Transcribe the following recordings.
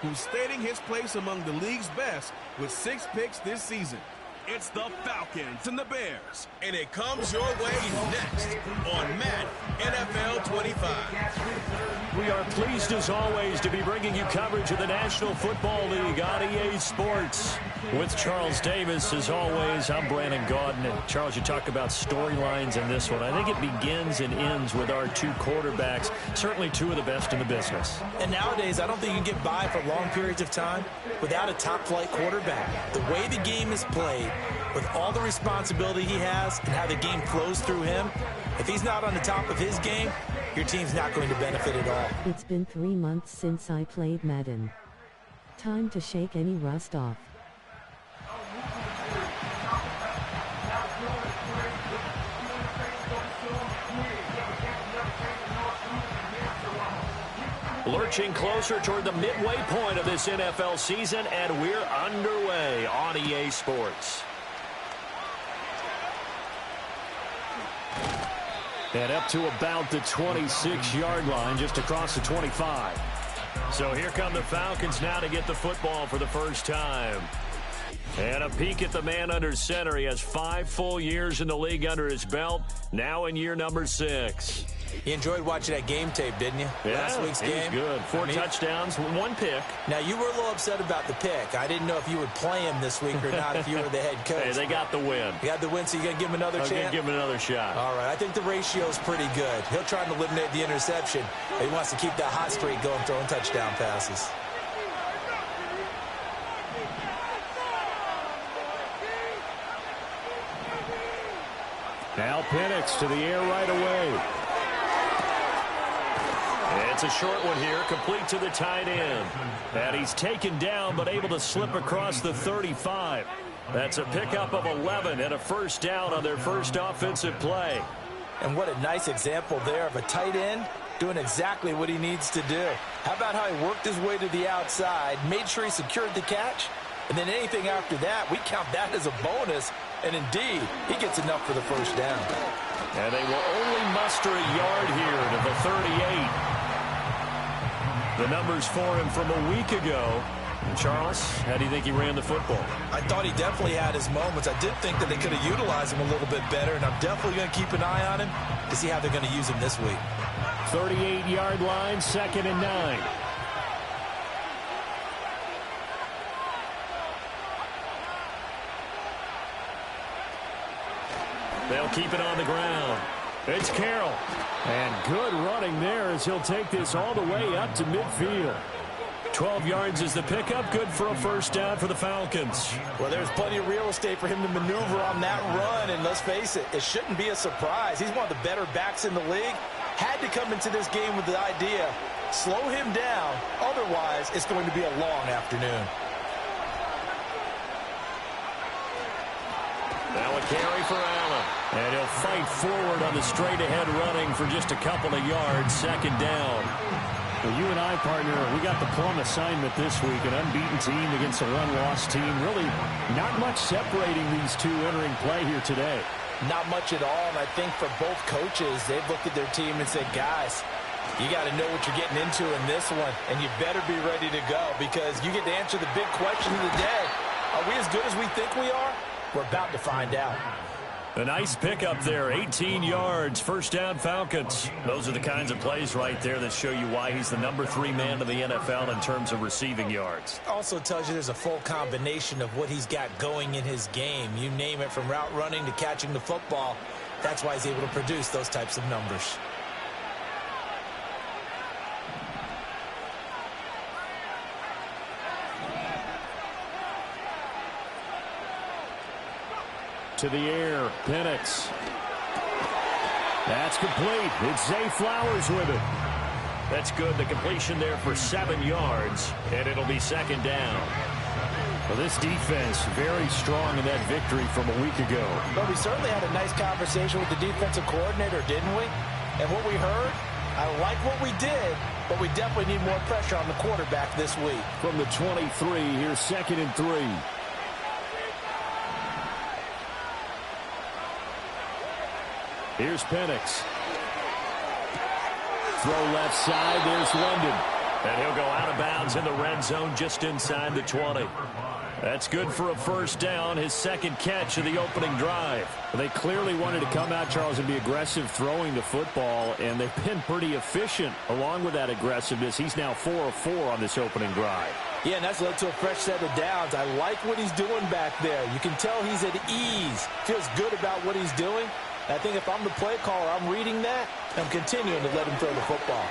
who's stating his place among the league's best with 6 picks this season. It's the Falcons and the Bears, and it comes your way next on Madden NFL 25. We are pleased as always to be bringing you coverage of the National Football League on EA Sports. With Charles Davis, as always, I'm Brandon Gaudin. And Charles, you talk about storylines in this one. I think it begins and ends with our 2 quarterbacks, certainly 2 of the best in the business. And nowadays, I don't think you can get by for long periods of time without a top-flight quarterback. The way the game is played, with all the responsibility he has and how the game flows through him, if he's not on the top of his game, your team's not going to benefit at all. It's been 3 months since I played Madden. Time to shake any rust off. Lurching closer toward the midway point of this NFL season, and we're underway on EA Sports. And up to about the 26-yard line, just across the 25. So here come the Falcons now to get the football for the first time. And a peek at the man under center. He has 5 full years in the league under his belt, now in year number 6. You enjoyed watching that game tape, didn't you? Yeah, Last week's game. It was good. 4 touchdowns, 1 pick. Now, you were a little upset about the pick. I didn't know if you would play him this week or not if you were the head coach. Hey, they got the win. You got the win, so you're going to give him another chance? I'm going to give him another shot. All right. I think the ratio's pretty good. He'll try to eliminate the interception. He wants to keep that hot streak going, throwing touchdown passes. Now Penix to the air right away. It's a short one here, complete to the tight end. And he's taken down, but able to slip across the 35. That's a pickup of 11 and a first down on their first offensive play. And what a nice example there of a tight end doing exactly what he needs to do. How about how he worked his way to the outside, made sure he secured the catch, and then anything after that, we count that as a bonus. And indeed, he gets enough for the first down. And they will only muster a yard here to the 38. The numbers for him from a week ago. Charles, how do you think he ran the football? I thought he definitely had his moments. I did think that they could have utilized him a little bit better, and I'm definitely going to keep an eye on him to see how they're going to use him this week. 38-yard line, 2nd and 9. They'll keep it on the ground. It's Carroll. And good running there as he'll take this all the way up to midfield. 12 yards is the pickup. Good for a first down for the Falcons. Well, there's plenty of real estate for him to maneuver on that run. And let's face it, it shouldn't be a surprise. He's one of the better backs in the league. Had to come into this game with the idea, slow him down. Otherwise, it's going to be a long afternoon. Now a carry for Allen. And he'll fight forward on the straight-ahead running for just a couple of yards. 2nd down. Well, you and I, partner, we got the plum assignment this week. An unbeaten team against a run-loss team. Really not much separating these two entering play here today. Not much at all, and I think for both coaches, they've looked at their team and said, guys, you got to know what you're getting into in this one, and you better be ready to go because you get to answer the big question of the day. Are we as good as we think we are? We're about to find out. A nice pickup there, 18 yards, first down Falcons. Those are the kinds of plays right there that show you why he's the number 3 man in the NFL in terms of receiving yards. Also tells you there's a full combination of what he's got going in his game. You name it, from route running to catching the football. That's why he's able to produce those types of numbers. To the air, Penix. That's complete. It's Zay Flowers with it. That's good. The completion there for 7 yards, and it'll be 2nd down. Well, this defense very strong in that victory from a week ago. But we certainly had a nice conversation with the defensive coordinator, didn't we? And what we heard, I like what we did, but we definitely need more pressure on the quarterback this week. From the 23, here's 2nd and 3. Here's Penix. Throw left side. There's London. And he'll go out of bounds in the red zone just inside the 20. That's good for a first down, his second catch of the opening drive. They clearly wanted to come out, Charles, and be aggressive throwing the football, and they've been pretty efficient along with that aggressiveness. He's now 4 of 4 on this opening drive. Yeah, and that's led to a fresh set of downs. I like what he's doing back there. You can tell he's at ease, feels good about what he's doing. And I think if I'm the play caller, I'm reading that, and I'm continuing to let him throw the football.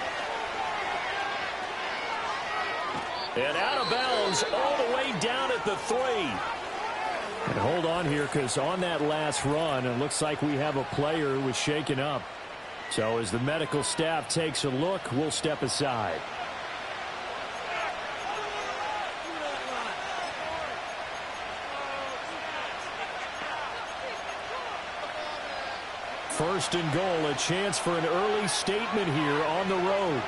And out of bounds all the way down at the 3. And hold on here, because on that last run, it looks like we have a player who was shaken up. So as the medical staff takes a look, we'll step aside. First and goal, a chance for an early statement here on the road.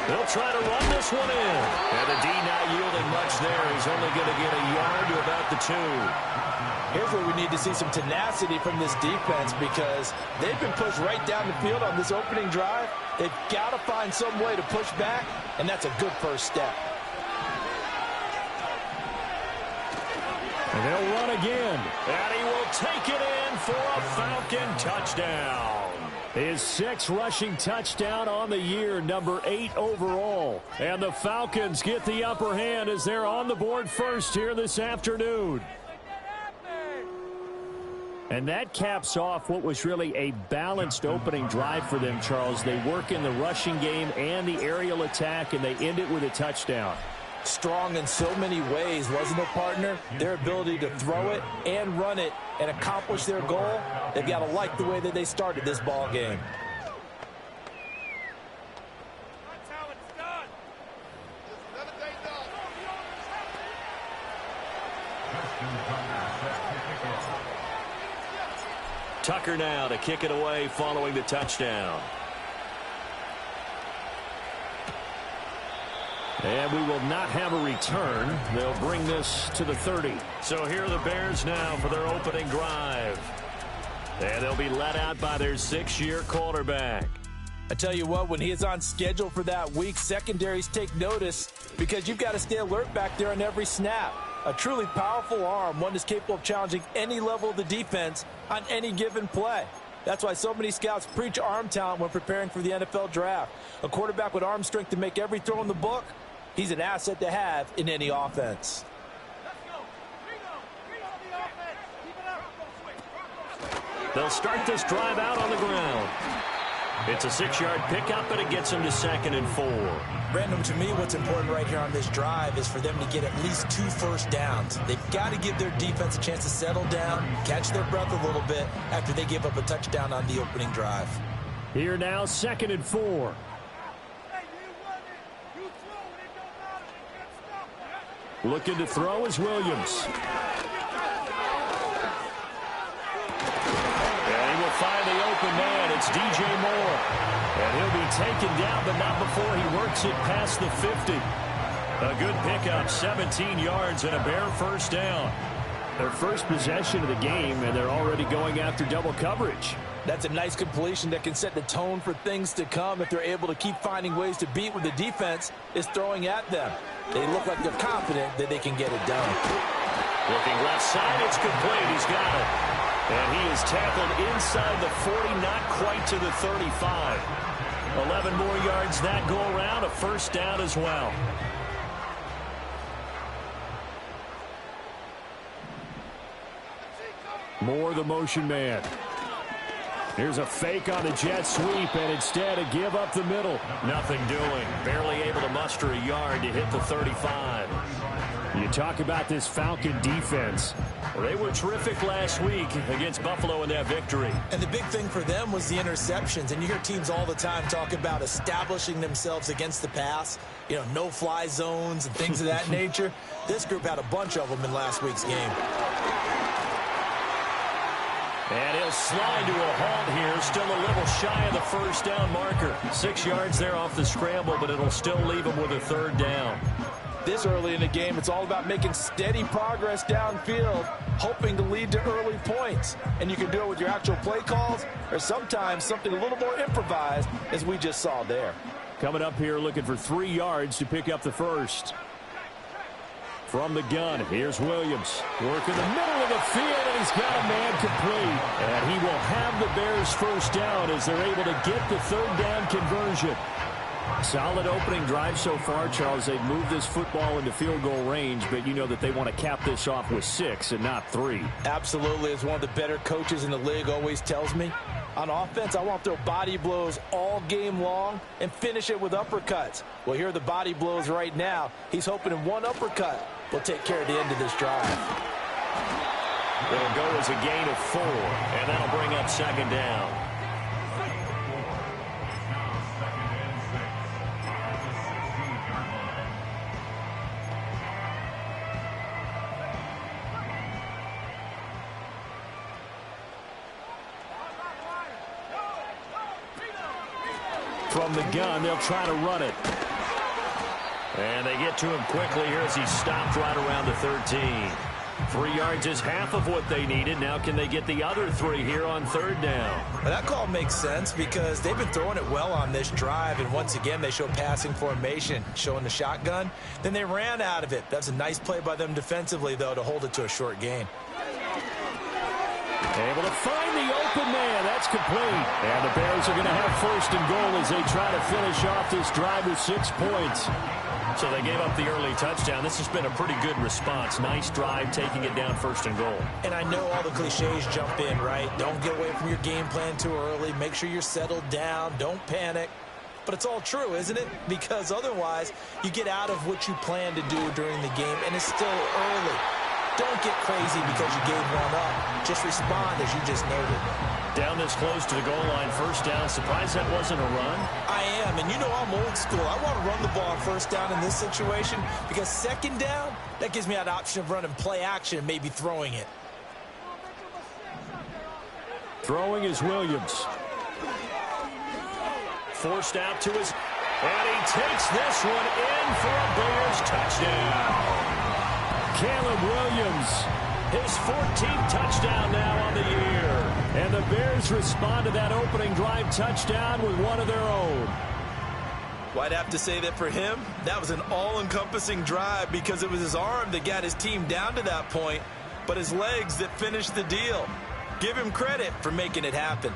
They'll try to run this one in. And the D not yielding much there. He's only going to get a yard to about the 2. Here's where we need to see some tenacity from this defense, because they've been pushed right down the field on this opening drive. They've got to find some way to push back, and that's a good first step. And they'll run again. And he will take it in for a Falcon touchdown. His 6th rushing touchdown on the year, number 8 overall. And the Falcons get the upper hand as they're on the board first here this afternoon. And that caps off what was really a balanced opening drive for them, Charles. They work in the rushing game and the aerial attack, and they end it with a touchdown. Strong in so many ways, wasn't it, partner? Their ability to throw it and run it and accomplish their goal, they've got to like the way that they started this ball game. That's how it's done. Tucker now to kick it away following the touchdown. And we will not have a return. They'll bring this to the 30. So here are the Bears now for their opening drive. And they'll be let out by their 6-year quarterback. I tell you what, when he is on schedule for that week, secondaries take notice, because you've got to stay alert back there on every snap. A truly powerful arm, one that's capable of challenging any level of the defense on any given play. That's why so many scouts preach arm talent when preparing for the NFL draft. A quarterback with arm strength to make every throw in the book, he's an asset to have in any offense. They'll start this drive out on the ground. It's a 6-yard pickup, and it gets them to 2nd and 4. Brandon, to me, what's important right here on this drive is for them to get at least 2 first downs. They've got to give their defense a chance to settle down, catch their breath a little bit after they give up a touchdown on the opening drive. Here now, 2nd and 4. Looking to throw is Williams. And he will find the open man. It's DJ Moore. And he'll be taken down, but not before he works it past the 50. A good pickup, 17 yards and a Bear first down. Their first possession of the game, and they're already going after double coverage. That's a nice completion that can set the tone for things to come if they're able to keep finding ways to beat what the defense is throwing at them. They look like they're confident that they can get it done. Looking left side, it's complete. He's got it. And he is tackled inside the 40, not quite to the 35. 11 more yards that go around, a first down as well. Moore, the motion man. Here's a fake on the jet sweep, and instead a give up the middle. Nothing doing. Barely able to muster a yard to hit the 35. You talk about this Falcon defense. Well, they were terrific last week against Buffalo in that victory. And the big thing for them was the interceptions. And you hear teams all the time talk about establishing themselves against the pass. You know, no-fly zones and things of that nature. This group had a bunch of them in last week's game. And he'll slide to a halt here, still a little shy of the first down marker. 6 yards there off the scramble, but it'll still leave him with a third down. This early in the game, it's all about making steady progress downfield, hoping to lead to early points. And you can do it with your actual play calls or sometimes something a little more improvised, as we just saw there. Coming up here looking for 3 yards to pick up the first. From the gun, here's Williams. Work in the middle of the field, and he's got a man complete. And he will have the Bears first down as they're able to get the 3rd down conversion. Solid opening drive so far, Charles. They've moved this football into field goal range, but you know that they want to cap this off with 6 and not 3. Absolutely. As one of the better coaches in the league always tells me, on offense, I want to throw body blows all game long and finish it with uppercuts. Well, here are the body blows right now. He's hoping in one uppercut will take care of the end of this drive. It'll go as a gain of 4, and that'll bring up 2nd down. From the gun, they'll try to run it. And they get to him quickly here as he stopped right around the 13. 3 yards is half of what they needed. Now can they get the other 3 here on 3rd down? Well, that call makes sense because they've been throwing it well on this drive, and once again they show passing formation, showing the shotgun. Then they ran out of it. That's a nice play by them defensively, though, to hold it to a short gain. Able to find the open man. That's complete. And the Bears are going to have 1st and goal as they try to finish off this drive with 6 points. So they gave up the early touchdown. This has been a pretty good response. Nice drive, taking it down 1st and goal. And I know all the cliches jump in, right? Don't get away from your game plan too early. Make sure you're settled down. Don't panic. But it's all true, isn't it? Because otherwise, you get out of what you plan to do during the game, and it's still early. Don't get crazy because you gave one up. Just respond as you just noted. Down this close to the goal line, 1st down. Surprised that wasn't a run? I am, and you know I'm old school. I want to run the ball on 1st down in this situation because 2nd down, that gives me an option of running play action and maybe throwing it. Throwing is Williams. Forced out to his... And he takes this one in for a Bears touchdown. Caleb Williams, his 14th touchdown now on the year. And the Bears respond to that opening drive touchdown with one of their own. Well, I'd have to say that for him, that was an all-encompassing drive because it was his arm that got his team down to that point, but his legs that finished the deal. Give him credit for making it happen.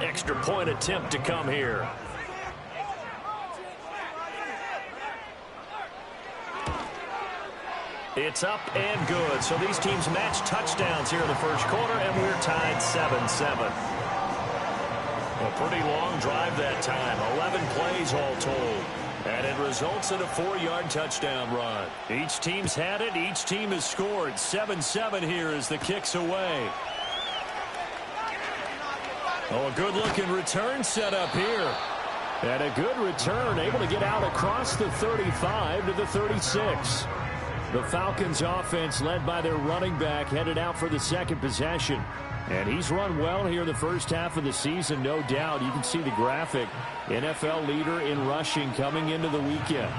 Extra point attempt to come here. It's up and good. So these teams match touchdowns here in the 1st quarter, and we're tied 7-7. A pretty long drive that time. 11 plays all told. And it results in a 4-yard touchdown run. Each team's had it. Each team has scored. 7-7 here as the kick's away. Oh, a good-looking return set up here. And a good return, able to get out across the 35 to the 36. The Falcons offense, led by their running back, headed out for the 2nd possession. And he's run well here in the 1st half of the season, no doubt. You can see the graphic. NFL leader in rushing coming into the weekend.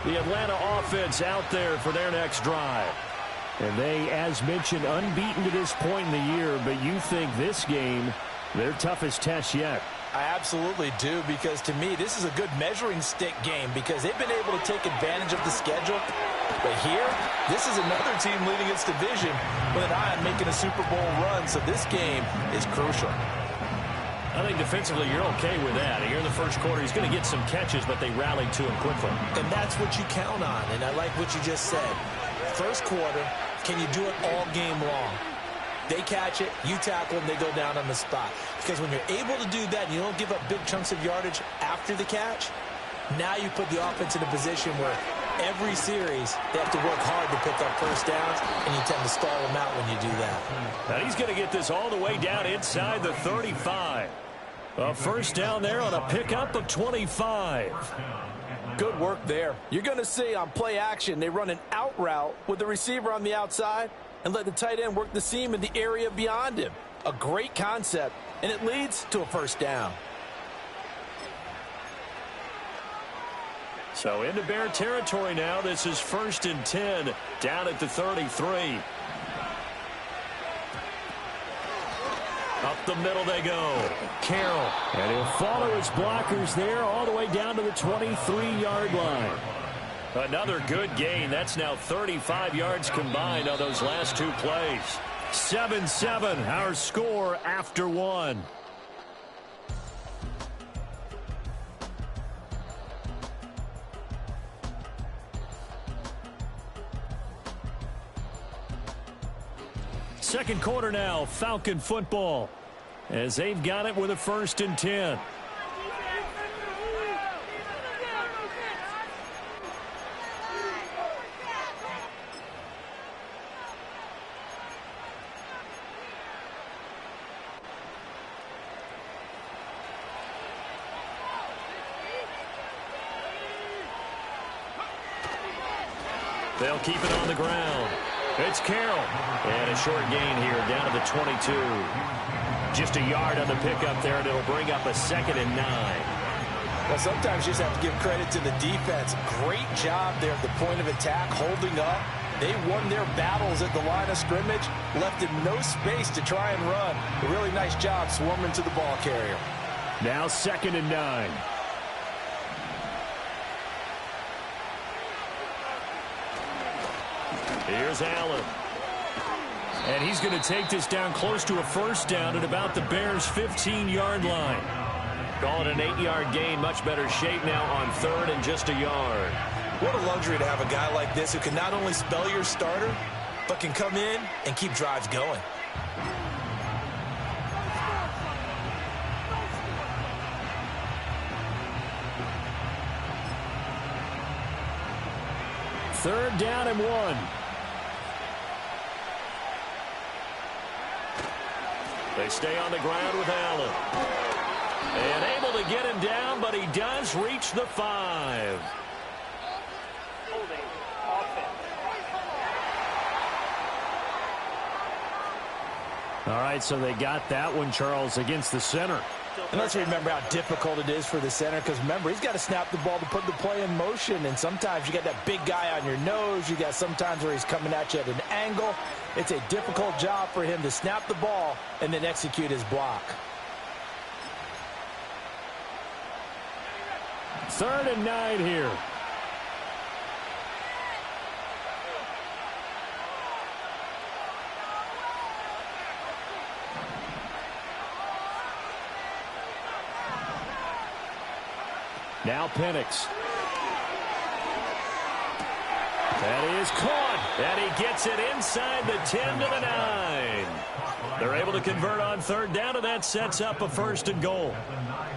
The Atlanta offense out there for their next drive. And they, as mentioned, unbeaten to this point in the year, but you think this game, their toughest test yet. I absolutely do, because to me, this is a good measuring stick game because they've been able to take advantage of the schedule. But here, this is another team leading its division with an eye on making a Super Bowl run, so this game is crucial. I think defensively you're okay with that. Here in the 1st quarter, he's going to get some catches, but they rallied to him quickly. And that's what you count on, and I like what you just said. 1st quarter, can you do it all game long? They catch it, you tackle them, they go down on the spot. Because when you're able to do that and you don't give up big chunks of yardage after the catch, now you put the offense in a position where every series they have to work hard to pick up 1st downs, and you tend to stall them out when you do that. Now he's going to get this all the way down inside the 35. A first down there on a pickup of 25. Good work there. You're going to see on play action, they run an out route with the receiver on the outside and let the tight end work the seam in the area beyond him. A great concept, and it leads to a first down. So into Bear territory now. This is 1st and 10 down at the 33. Up the middle they go. Carroll. And he'll follow his blockers there all the way down to the 23-yard line. Another good gain. That's now 35 yards combined on those last two plays. 7-7, our score after one. Second quarter now, Falcon football, as they've got it with a 1st and 10. They'll keep it on the ground. It's Carroll. And a short gain here down to the 22. Just a yard on the pickup there, and it'll bring up a 2nd and 9. Well, sometimes you just have to give credit to the defense. Great job there at the point of attack, holding up. They won their battles at the line of scrimmage, left him no space to try and run. A really nice job swarming to the ball carrier. Now 2nd and 9. Here's Allen. And he's going to take this down close to a first down at about the Bears' 15-yard line. Call it an 8-yard gain. Much better shape now on 3rd and just a yard. What a luxury to have a guy like this who can not only spell your starter, but can come in and keep drives going. Third down and 1. They stay on the ground with Allen. And able to get him down, but he does reach the 5. All right, so they got that one, Charles, against the center. And let's remember how difficult it is for the center, because remember, he's got to snap the ball to put the play in motion, and sometimes you got that big guy on your nose. You got sometimes where he's coming at you at an angle. It's a difficult job for him to snap the ball and then execute his block. 3rd and 9 here. Now Penix. That is caught. And he gets it inside the 10 to the 9. They're able to convert on 3rd down, and that sets up a 1st and goal.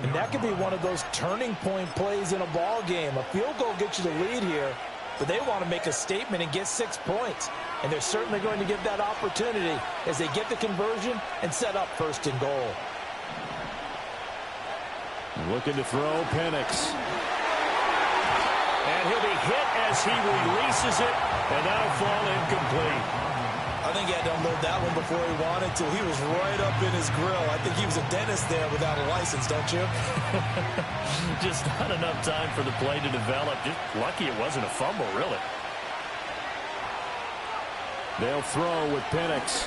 And that could be one of those turning point plays in a ball game. A field goal gets you the lead here, but they want to make a statement and get 6 points. And they're certainly going to get that opportunity as they get the conversion and set up 1st and goal. Looking to throw, Penix. And he'll be hit as he releases it, and that'll fall incomplete. I think he had to unload that one before he wanted to. He was right up in his grill. I think he was a dentist there without a license, don't you? Just not enough time for the play to develop. Just lucky it wasn't a fumble, really. They'll throw with Penix.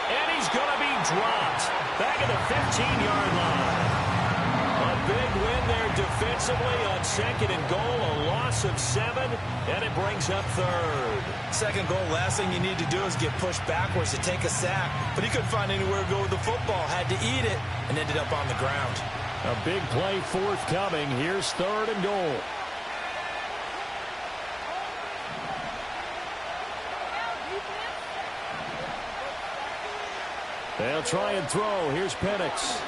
And he's going to be dropped back at the 15-yard line. A big win there defensively on 2nd and goal, a loss of 7, and it brings up 3rd. 2nd goal, last thing you need to do is get pushed backwards to take a sack, but he couldn't find anywhere to go with the football, had to eat it, and ended up on the ground. A big play forthcoming. Here's 3rd and goal. They'll try and throw. Here's Penix.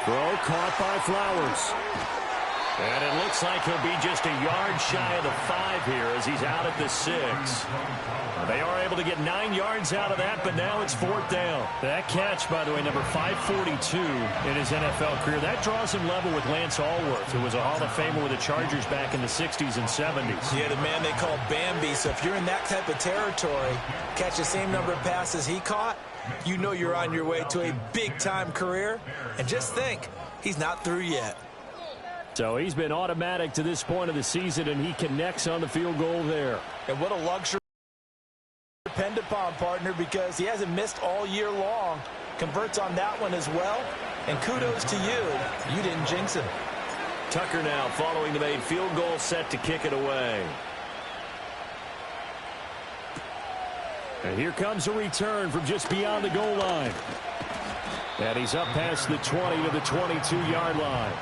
Throw caught by Flowers. And it looks like he'll be just a yard shy of the 5 here as he's out at the 6. They are able to get 9 yards out of that, but now it's 4th down. That catch, by the way, number 542 in his NFL career, that draws him level with Lance Allworth, who was a Hall of Famer with the Chargers back in the 60s and 70s. Yeah, the man they call Bambi. So if you're in that type of territory, catch the same number of passes he caught, you know you're on your way to a big-time career. And just think, he's not through yet. So he's been automatic to this point of the season, and he connects on the field goal there. And what a luxury to depend upon, partner, because he hasn't missed all year long. Converts on that one as well. And kudos to you. You didn't jinx him. Tucker now following the made field goal, set to kick it away. And here comes a return from just beyond the goal line. And he's up past the 20 to the 22-yard line.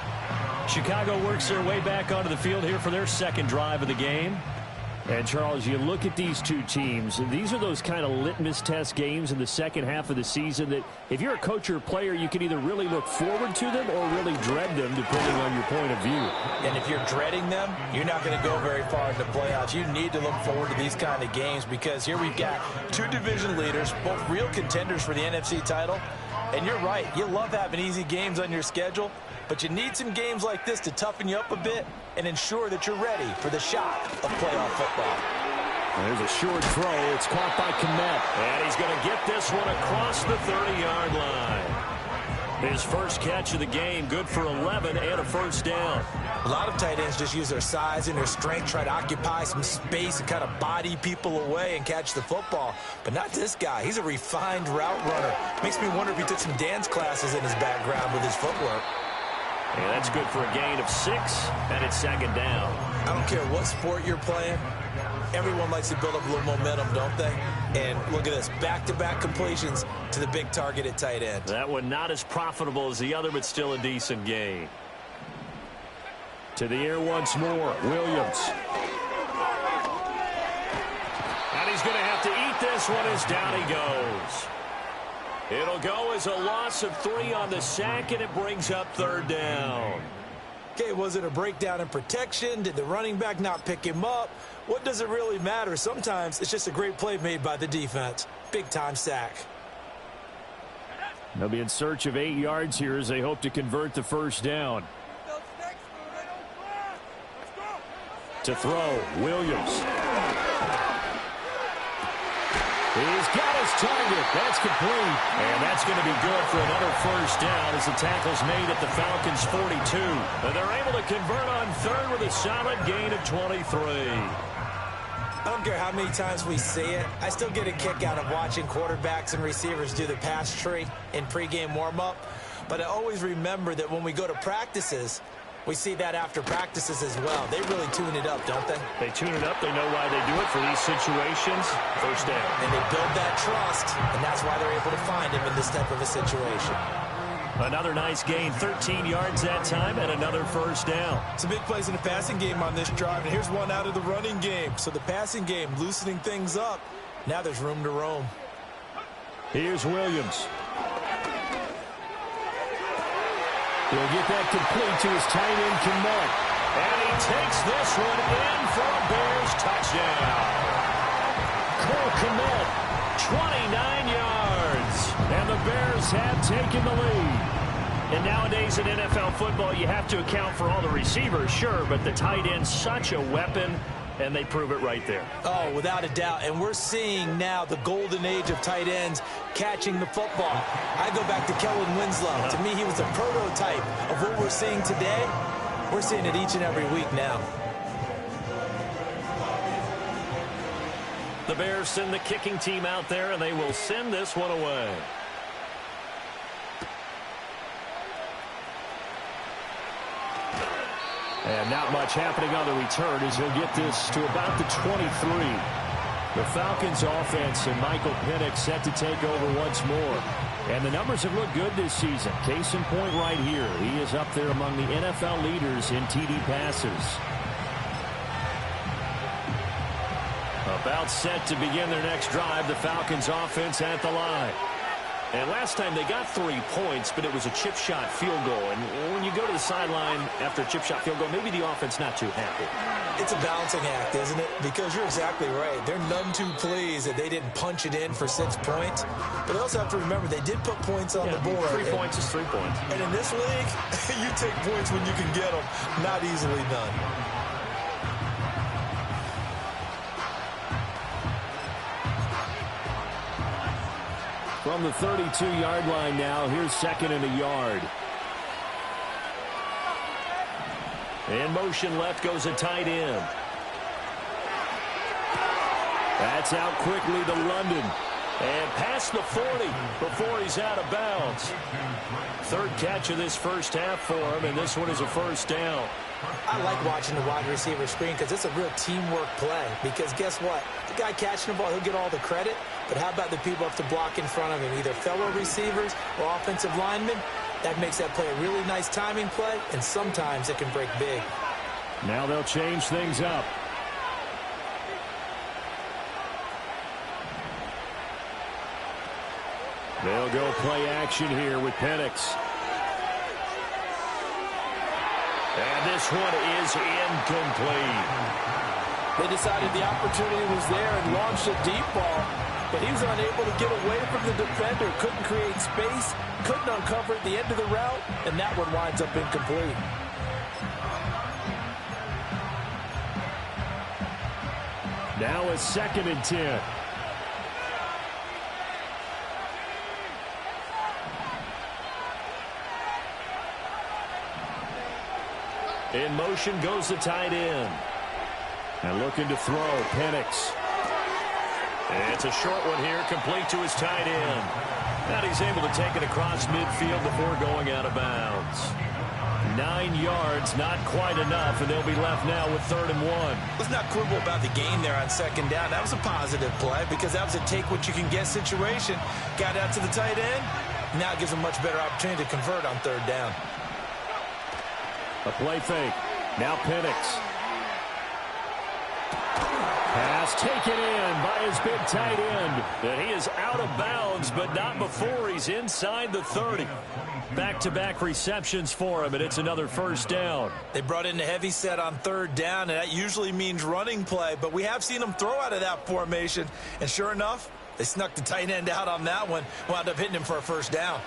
Chicago works their way back onto the field here for their second drive of the game. And, Charles, you look at these two teams, and these are those kind of litmus test games in the second half of the season that if you're a coach or a player, you can either really look forward to them or really dread them, depending on your point of view. And if you're dreading them, you're not going to go very far in the playoffs. You need to look forward to these kind of games because here we've got two division leaders, both real contenders for the NFC title. And you're right, you love having easy games on your schedule, but you need some games like this to toughen you up a bit and ensure that you're ready for the shock of playoff football. There's a short throw. It's caught by Kmet. And he's going to get this one across the 30-yard line. His first catch of the game, good for 11 and a first down. A lot of tight ends just use their size and their strength, try to occupy some space and kind of body people away and catch the football. But not this guy. He's a refined route runner. Makes me wonder if he took some dance classes in his background with his footwork. And that's good for a gain of 6, and it's second down. I don't care what sport you're playing. Everyone likes to build up a little momentum, don't they? And look at this, back-to-back completions to the big target at tight end. That one not as profitable as the other, but still a decent gain. To the air once more, Williams. And he's going to have to eat this one as down he goes. It'll go as a loss of 3 on the sack, and it brings up third down. Okay, was it a breakdown in protection? Did the running back not pick him up? What does it really matter? Sometimes it's just a great play made by the defense. Big-time sack. They'll be in search of 8 yards here as they hope to convert the first down. To throw, Williams. He's got his target. That's complete. And that's going to be good for another first down as the tackle's made at the Falcons' 42. And they're able to convert on third with a solid gain of 23. I don't care how many times we see it. I still get a kick out of watching quarterbacks and receivers do the pass tree in pregame warm-up. But I always remember that when we go to practices, we see that after practices as well. They really tune it up, don't they? They tune it up. They know why they do it for these situations. First down. And they build that trust, and that's why they're able to find him in this type of a situation. Another nice gain, 13 yards that time, and another first down. Some big plays in the passing game on this drive, and here's one out of the running game. So the passing game loosening things up. Now there's room to roam. Here's Williams. He'll get that complete to his tight end, Kmet. And he takes this one in for a Bears touchdown. Cole Kmet, 29 yards. and the Bears have taken the lead. And nowadays in NFL football, you have to account for all the receivers, sure, but the tight end's such a weapon, and they prove it right there. Oh, without a doubt. And we're seeing now the golden age of tight ends catching the football. I go back to Kellen Winslow. To me, he was a prototype of what we're seeing today. We're seeing it each and every week now. The Bears send the kicking team out there, and they will send this one away. And not much happening on the return as he'll get this to about the 23. The Falcons offense and Michael Penix set to take over once more. And the numbers have looked good this season. Case in point right here. He is up there among the NFL leaders in TD passes. About set to begin their next drive. The Falcons offense at the line. And last time they got 3 points, but it was a chip shot field goal. And when you go to the sideline after a chip shot field goal, maybe the offense not too happy. It's a balancing act, isn't it? Because you're exactly right. They're none too pleased that they didn't punch it in for 6 points. But they also have to remember they did put points on the board. 3 points is 3 points. And in this league, you take points when you can get them. Not easily done. From the 32-yard line now, here's 2nd and a yard. In motion left goes a tight end. That's out quickly to London. And past the 40 before he's out of bounds. 3rd catch of this first half for him, and this one is a first down. I like watching the wide receiver screen because it's a real teamwork play. Because guess what? The guy catching the ball, he'll get all the credit. But how about the people have to block in front of him, either fellow receivers or offensive linemen? That makes that play a really nice timing play, and sometimes it can break big. Now they'll change things up. They'll go play action here with Penix. And this one is incomplete. They decided the opportunity was there and launched a deep ball, but he was unable to get away from the defender, couldn't create space, couldn't uncover at the end of the route, and that one winds up incomplete. Now a 2nd and 10. In motion goes the tight end. And looking to throw, Penix. It's a short one here, complete to his tight end. And he's able to take it across midfield before going out of bounds. 9 yards, not quite enough, and they'll be left now with 3rd and 1. Let's not quibble about the gain there on 2nd down. That was a positive play because that was a take-what-you-can-get situation. Got out to the tight end. Now it gives them a much better opportunity to convert on 3rd down. A play fake. Now Penix. Pass taken in by his big tight end. And he is out of bounds, but not before he's inside the 30. Back-to-back receptions for him, and it's another first down. They brought in a heavy set on 3rd down, and that usually means running play, but we have seen them throw out of that formation. And sure enough, they snuck the tight end out on that one, wound up hitting him for a first down.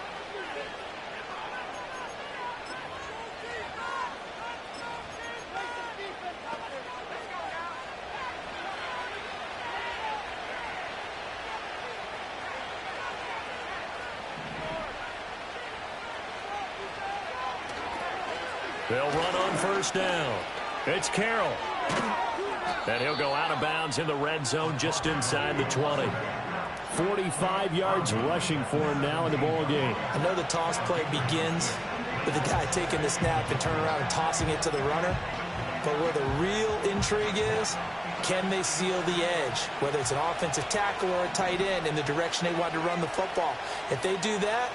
They'll run on first down. It's Carroll. And he'll go out of bounds in the red zone just inside the 20. 45 yards rushing for him now in the ball game. I know the toss play begins with the guy taking the snap and turning around and tossing it to the runner. But where the real intrigue is, can they seal the edge? Whether it's an offensive tackle or a tight end in the direction they want to run the football. If they do that,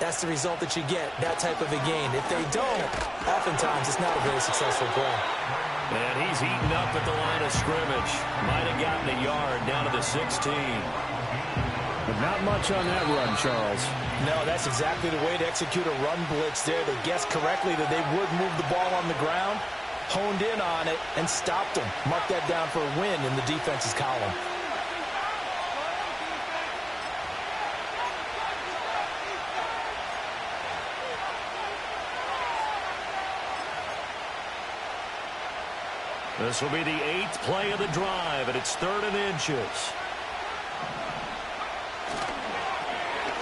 that's the result that you get, that type of a gain. If they don't, oftentimes it's not a very successful play. And he's eaten up at the line of scrimmage. Might have gotten a yard down to the 16. But not much on that run, Charles. No, that's exactly the way to execute a run blitz there. They guessed correctly that they would move the ball on the ground, honed in on it, and stopped them. Mark that down for a win in the defense's column. This will be the 8th play of the drive, and it's 3rd and inches.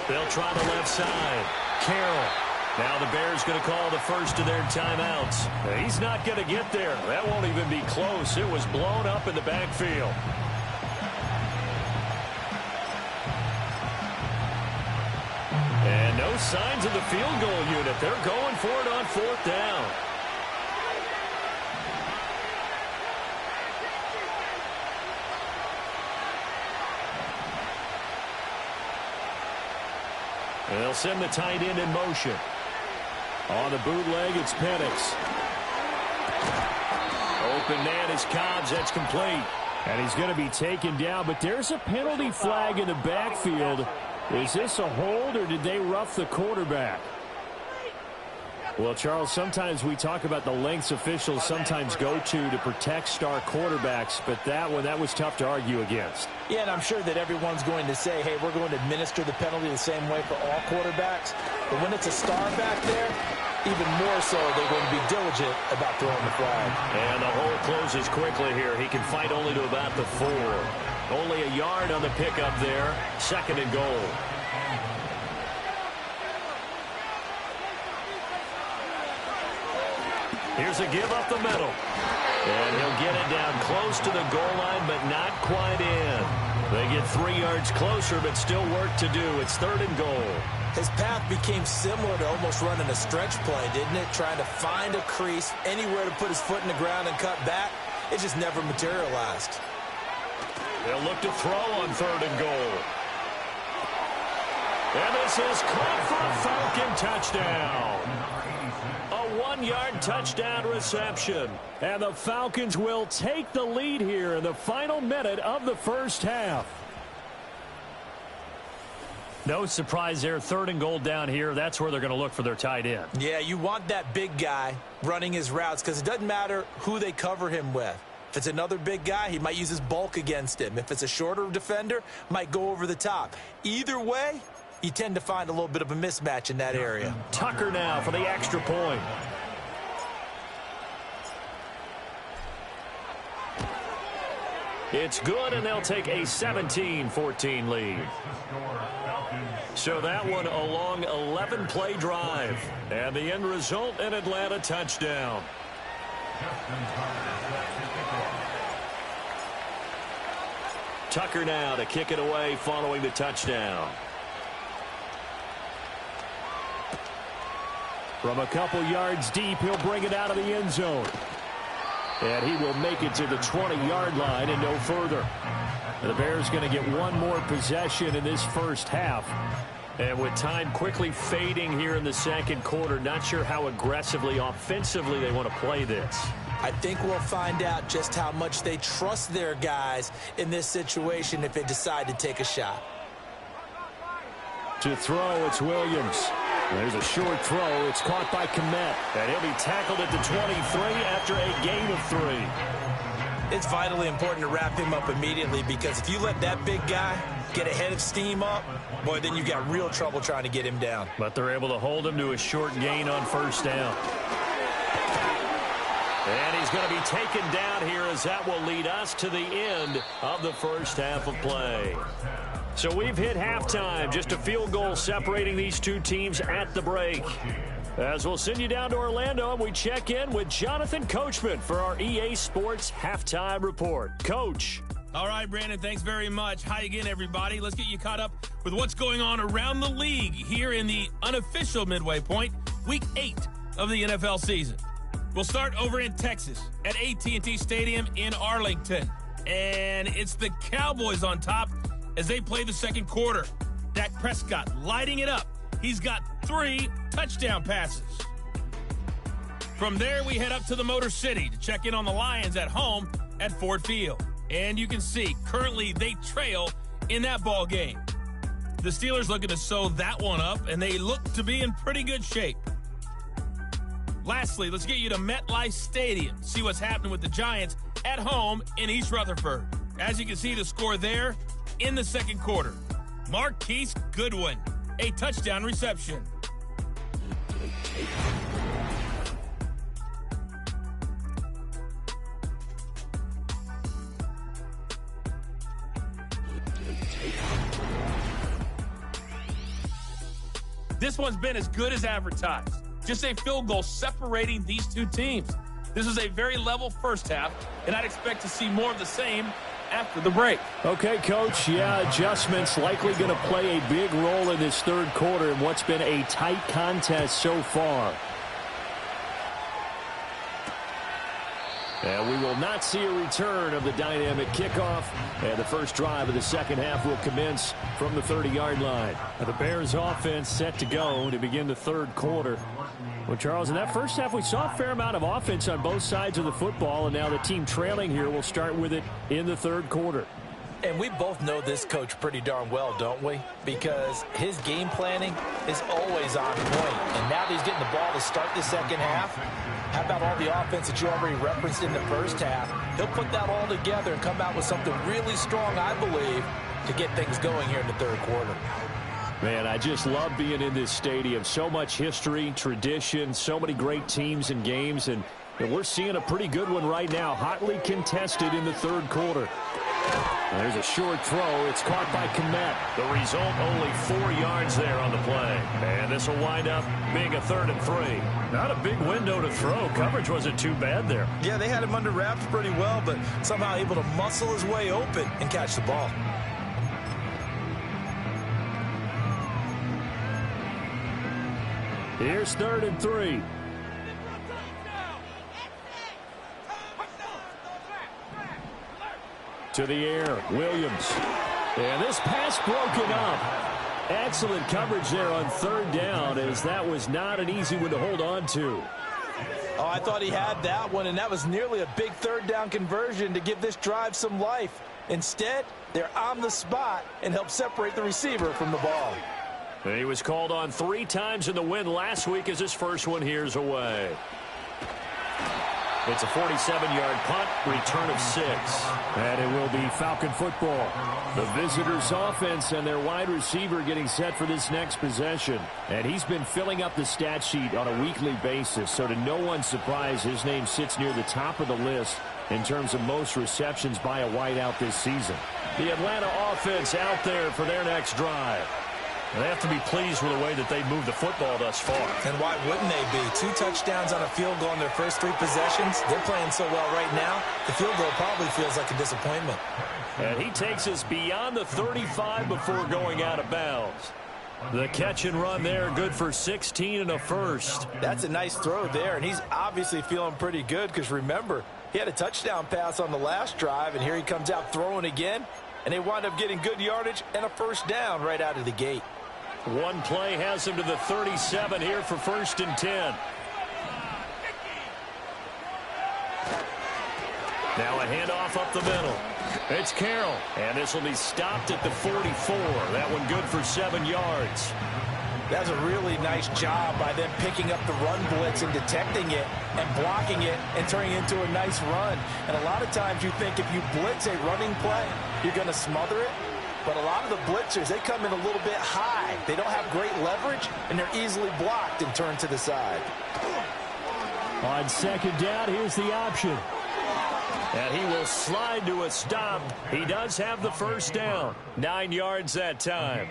They'll try the left side. Carroll. Now the Bears going to call the first of their timeouts. He's not going to get there. That won't even be close. It was blown up in the backfield. And no signs of the field goal unit. They're going for it on 4th down. They'll send the tight end in motion. On the bootleg, it's Penix. Open man is Cobbs. That's complete. And he's going to be taken down, but there's a penalty flag in the backfield. Is this a hold, or did they rough the quarterback? Well, Charles, sometimes we talk about the lengths officials sometimes go to protect star quarterbacks, but that was tough to argue against. Yeah, and I'm sure that everyone's going to say, hey, we're going to administer the penalty the same way for all quarterbacks. But when it's a star back there, even more so, they're going to be diligent about throwing the flag. And the hole closes quickly here. He can fight only to about the 4. Only a yard on the pickup there. 2nd and goal. Here's a give up the middle. And he'll get it down close to the goal line, but not quite in. They get 3 yards closer, but still work to do. It's 3rd and goal. His path became similar to almost running a stretch play, didn't it? Trying to find a crease, anywhere to put his foot in the ground and cut back. It just never materialized. They'll look to throw on 3rd and goal. And this is caught for a Falcon touchdown. A 1-yard touchdown reception. And the Falcons will take the lead here in the final minute of the first half. No surprise there. 3rd and goal down here. That's where they're going to look for their tight end. Yeah, you want that big guy running his routes because it doesn't matter who they cover him with. If it's another big guy, he might use his bulk against him. If it's a shorter defender, might go over the top. Either way, you tend to find a little bit of a mismatch in that area. Tucker now for the extra point. It's good, and they'll take a 17-14 lead. So that one a long 11-play drive. And the end result, an Atlanta touchdown. Tucker now to kick it away following the touchdown. From a couple yards deep, he'll bring it out of the end zone. And he will make it to the 20-yard line and no further. The Bears going to get one more possession in this first half. And with time quickly fading here in the second quarter, not sure how aggressively, offensively they want to play this. I think we'll find out just how much they trust their guys in this situation if they decide to take a shot. To throw, it's Williams. There's a short throw. It's caught by Kmet. And he'll be tackled at the 23 after a gain of 3. It's vitally important to wrap him up immediately because if you let that big guy get a head of steam up, boy, then you've got real trouble trying to get him down. But they're able to hold him to a short gain on first down. And he's going to be taken down here as that will lead us to the end of the first half of play. So we've hit halftime, just a field goal separating these two teams at the break. As we'll send you down to Orlando, and we check in with Jonathan Coachman for our EA Sports Halftime Report. Coach. All right, Brandon, thanks very much. Hi again, everybody. Let's get you caught up with what's going on around the league here in the unofficial midway point, Week 8 of the NFL season. We'll start over in Texas at AT&T Stadium in Arlington. And it's the Cowboys on top as they play the second quarter. Dak Prescott lighting it up. He's got 3 touchdown passes. From there, we head up to the Motor City to check in on the Lions at home at Ford Field. And you can see, currently, they trail in that ball game. The Steelers looking to sew that one up, and they look to be in pretty good shape. Lastly, let's get you to MetLife Stadium, see what's happening with the Giants at home in East Rutherford. As you can see, the score there in the second quarter. Marquise Goodwin, a touchdown reception. This one's been as good as advertised. Just a field goal separating these two teams. This is a very level first half, and I'd expect to see more of the same after the break. Okay, Coach. Yeah, adjustments likely going to play a big role in this third quarter in what's been a tight contest so far. And we will not see a return of the dynamic kickoff. And the first drive of the second half will commence from the 30-yard line. Now the Bears offense set to go to begin the third quarter. Well, Charles, in that first half, we saw a fair amount of offense on both sides of the football, and now the team trailing here will start with it in the third quarter. And we both know this coach pretty darn well, don't we? Because his game planning is always on point. And now that he's getting the ball to start the second half, how about all the offense that you already referenced in the first half? He'll put that all together and come out with something really strong, I believe, to get things going here in the third quarter. Man, I just love being in this stadium. So much history, tradition, so many great teams and games, and we're seeing a pretty good one right now, hotly contested in the third quarter. There's a short throw. It's caught by Komet. The result, only 4 yards there on the play. And this will wind up being a 3rd and 3. Not a big window to throw. Coverage wasn't too bad there. Yeah, they had him under wraps pretty well, but somehow able to muscle his way open and catch the ball. Here's 3rd and 3. To the air, Williams. And this pass broken up. Excellent coverage there on 3rd down, as that was not an easy one to hold on to. Oh, I thought he had that one, and that was nearly a big 3rd down conversion to give this drive some life. Instead, they're on the spot and help separate the receiver from the ball. And he was called on 3 times in the win last week as his first one here's away. It's a 47-yard punt, return of 6. And it will be Falcon football. The visitors' offense and their wide receiver getting set for this next possession. And he's been filling up the stat sheet on a weekly basis, so to no one's surprise, his name sits near the top of the list in terms of most receptions by a wideout this season. The Atlanta offense out there for their next drive. They have to be pleased with the way that they moved the football thus far. And why wouldn't they be? 2 touchdowns on a field goal in their first 3 possessions. They're playing so well right now, the field goal probably feels like a disappointment. And he takes us beyond the 35 before going out of bounds. The catch and run there, good for 16 and a first. That's a nice throw there, and he's obviously feeling pretty good because, remember, he had a touchdown pass on the last drive, and here he comes out throwing again, and they wind up getting good yardage and a first down right out of the gate. One play has him to the 37 here for 1st and 10. Now a handoff up the middle. It's Carroll, and this will be stopped at the 44. That one good for 7 yards. That's a really nice job by them picking up the run blitz and detecting it and blocking it and turning it into a nice run. And a lot of times you think if you blitz a running play, you're going to smother it. But a lot of the blitzers, they come in a little bit high. They don't have great leverage, and they're easily blocked and turned to the side. On 2nd down, here's the option. And he will slide to a stop. He does have the first down. 9 yards that time.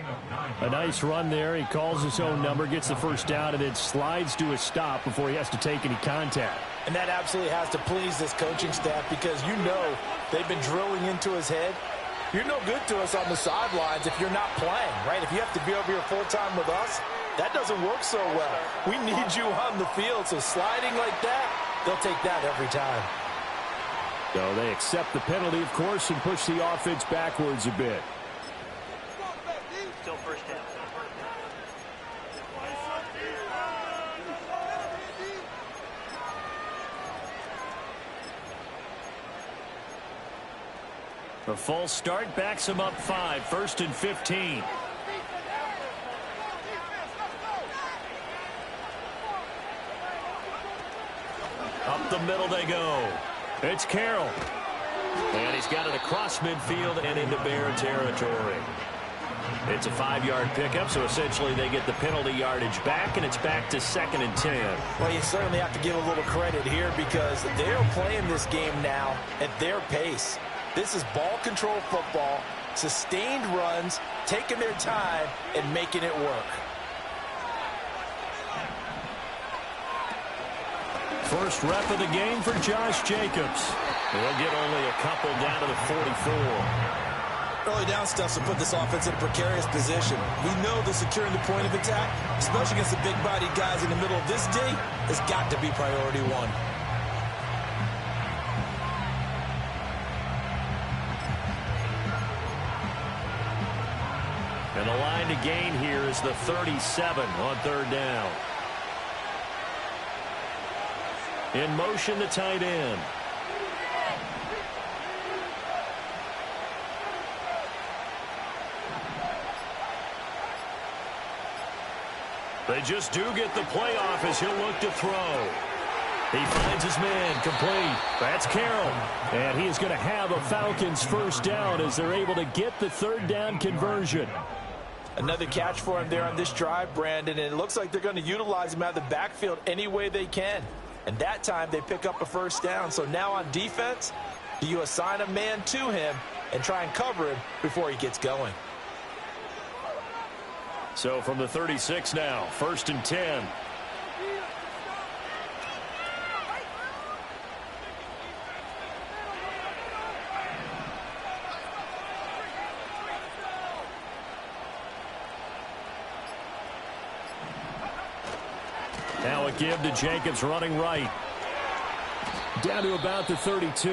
A nice run there. He calls his own number, gets the first down, and then slides to a stop before he has to take any contact. And that absolutely has to please this coaching staff because you know they've been drilling into his head. You're no good to us on the sidelines if you're not playing, right? If you have to be over here full-time with us, that doesn't work so well. We need you on the field, so sliding like that, they'll take that every time. So they accept the penalty, of course, and push the offense backwards a bit. Still first down. The false start backs him up 5, 1st and 15. Up the middle they go. It's Carroll. And he's got it across midfield and into Bear territory. It's a 5-yard pickup, so essentially they get the penalty yardage back, and it's back to 2nd and 10. Well, you certainly have to give a little credit here because they're playing this game now at their pace. This is ball control football, sustained runs, taking their time, and making it work. First rep of the game for Josh Jacobs. He'll get only a couple down to the 44. Early down stuff to put this offense in a precarious position. We know that securing the point of attack, especially against the big-bodied guys in the middle of this D, has got to be priority 1. And the line to gain here is the 37 on 3rd down. In motion, the tight end. They just do get the playoff as he'll look to throw. He finds his man, complete. That's Carroll. And he is going to have a Falcons first down as they're able to get the third down conversion. Another catch for him there on this drive, Brandon, and it looks like they're going to utilize him out of the backfield any way they can. And that time they pick up a first down. So now on defense, do you assign a man to him and try and cover him before he gets going? So from the 36 now, 1st and 10. Now a give to Jacobs running right. Down to about the 32.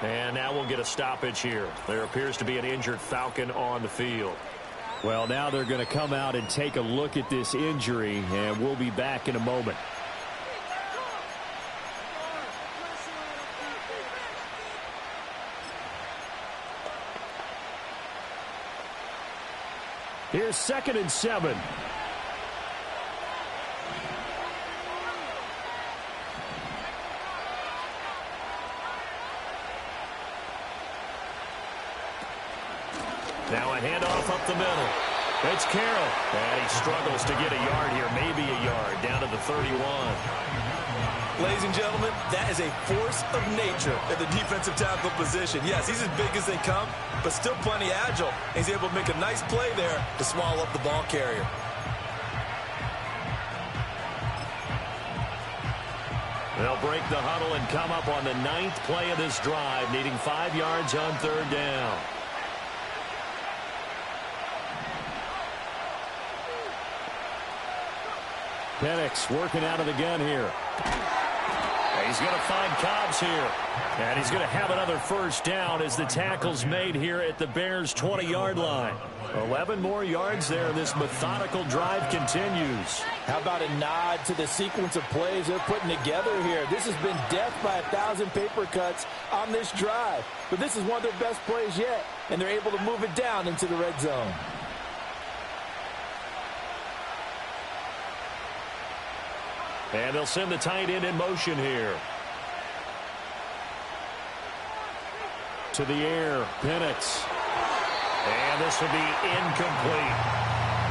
And now we'll get a stoppage here. There appears to be an injured Falcon on the field. Well, now they're going to come out and take a look at this injury, and we'll be back in a moment. Here's 2nd and 7. Now a handoff up the middle. It's Carroll. And he struggles to get a yard here, maybe a yard, down to the 31. Ladies and gentlemen, that is a force of nature at the defensive tackle position. Yes, he's as big as they come, but still plenty agile. He's able to make a nice play there to swallow up the ball carrier. They'll break the huddle and come up on the 9th play of this drive, needing 5 yards on 3rd down. Penix working out of the gun here. He's going to find Cobbs here. And he's going to have another first down as the tackle's made here at the Bears' 20-yard line. 11 more yards there. This methodical drive continues. How about a nod to the sequence of plays they're putting together here? This has been death by 1,000 paper cuts on this drive. But this is one of their best plays yet, and they're able to move it down into the red zone. And they'll send the tight end in motion here. To the air, Penix. And this will be incomplete.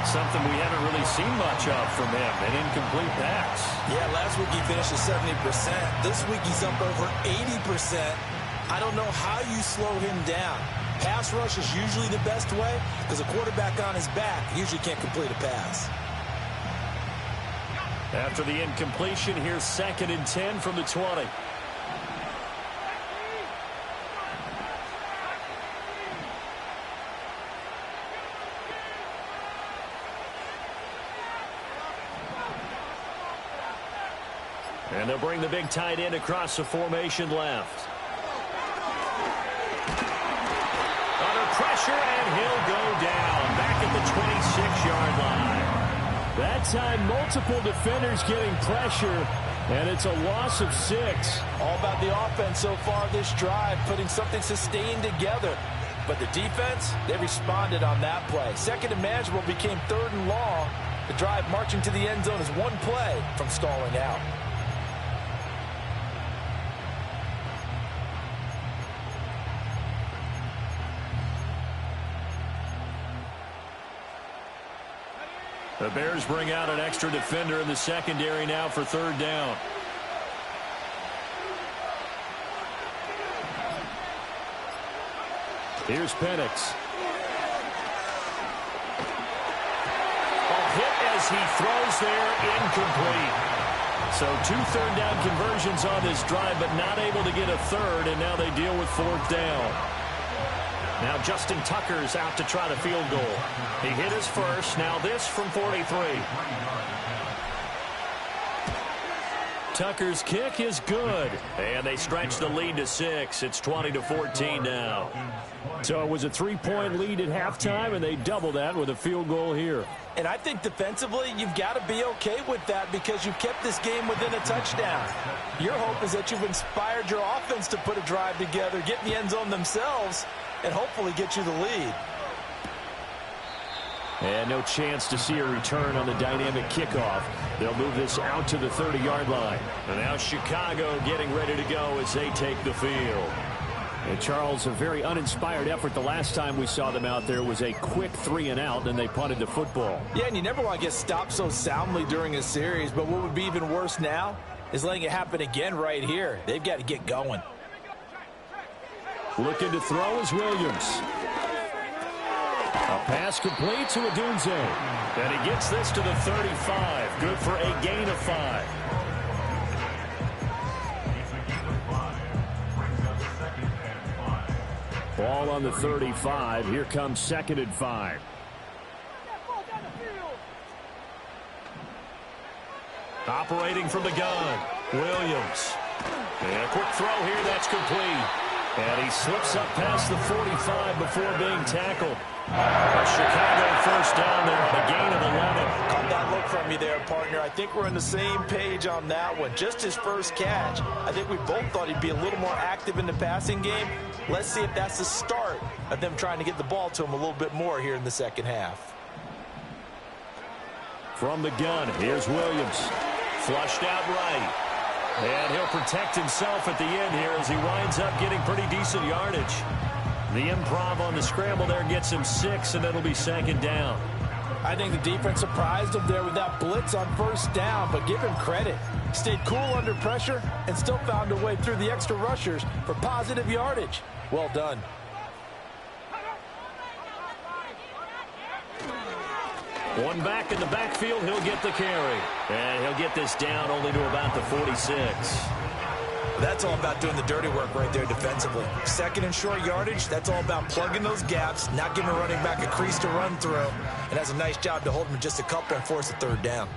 Something we haven't really seen much of from him, an incomplete pass. Yeah, last week he finished at 70%. This week he's up over 80%. I don't know how you slow him down. Pass rush is usually the best way because a quarterback on his back usually can't complete a pass. After the incompletion, here's 2nd and 10 from the 20. A And they'll bring the big tight end across the formation left. Under pressure, and he'll go down back at the 26-yard line. That time, multiple defenders getting pressure, and it's a loss of 6. All about the offense so far this drive, putting something sustained together. But the defense, they responded on that play. Second and manageable became 3rd and long. The drive marching to the end zone is one play from stalling out. The Bears bring out an extra defender in the secondary now for 3rd down. Here's Penix. A hit as he throws there, incomplete. So 2 third down conversions on this drive, but not able to get a third, and now they deal with 4th down. Now Justin Tucker's out to try the field goal. He hit his first. Now this from 43. Tucker's kick is good. And they stretch the lead to 6. It's 20-14 now. So it was a 3-point lead at halftime, and they double that with a field goal here. And I think defensively, you've got to be okay with that because you've kept this game within a touchdown. Your hope is that you've inspired your offense to put a drive together, get in the end zone themselves, and hopefully get you the lead. And no chance to see a return on the dynamic kickoff. They'll move this out to the 30-yard line. And now Chicago getting ready to go as they take the field. And Charles, a very uninspired effort. The last time we saw them out there was a quick 3-and-out, and they punted the football. Yeah, and you never want to get stopped so soundly during a series, but what would be even worse now is letting it happen again right here. They've got to get going. Looking to throw is Williams. A pass complete to Odunze. And he gets this to the 35. Good for a gain of 5. Ball on the 35. Here comes 2nd and 5. Operating from the gun, Williams. And a quick throw here, that's complete. And he slips up past the 45 before being tackled. A Chicago first down there on a gain of 11. Caught that look from you there, partner. I think we're on the same page on that one. Just his first catch. I think we both thought he'd be a little more active in the passing game. Let's see if that's the start of them trying to get the ball to him a little bit more here in the second half. From the gun, here's Williams. Flushed out right. And he'll protect himself at the end here as he winds up getting pretty decent yardage. The improv on the scramble there gets him 6, and it'll be 2nd down. I think the defense surprised him there with that blitz on first down, but give him credit. Stayed cool under pressure and still found a way through the extra rushers for positive yardage. Well done. One back in the backfield, he'll get the carry. And he'll get this down only to about the 46. That's all about doing the dirty work right there defensively. 2nd and short yardage, that's all about plugging those gaps, not giving a running back a crease to run through. And has a nice job to hold him just a couple and force a 3rd down.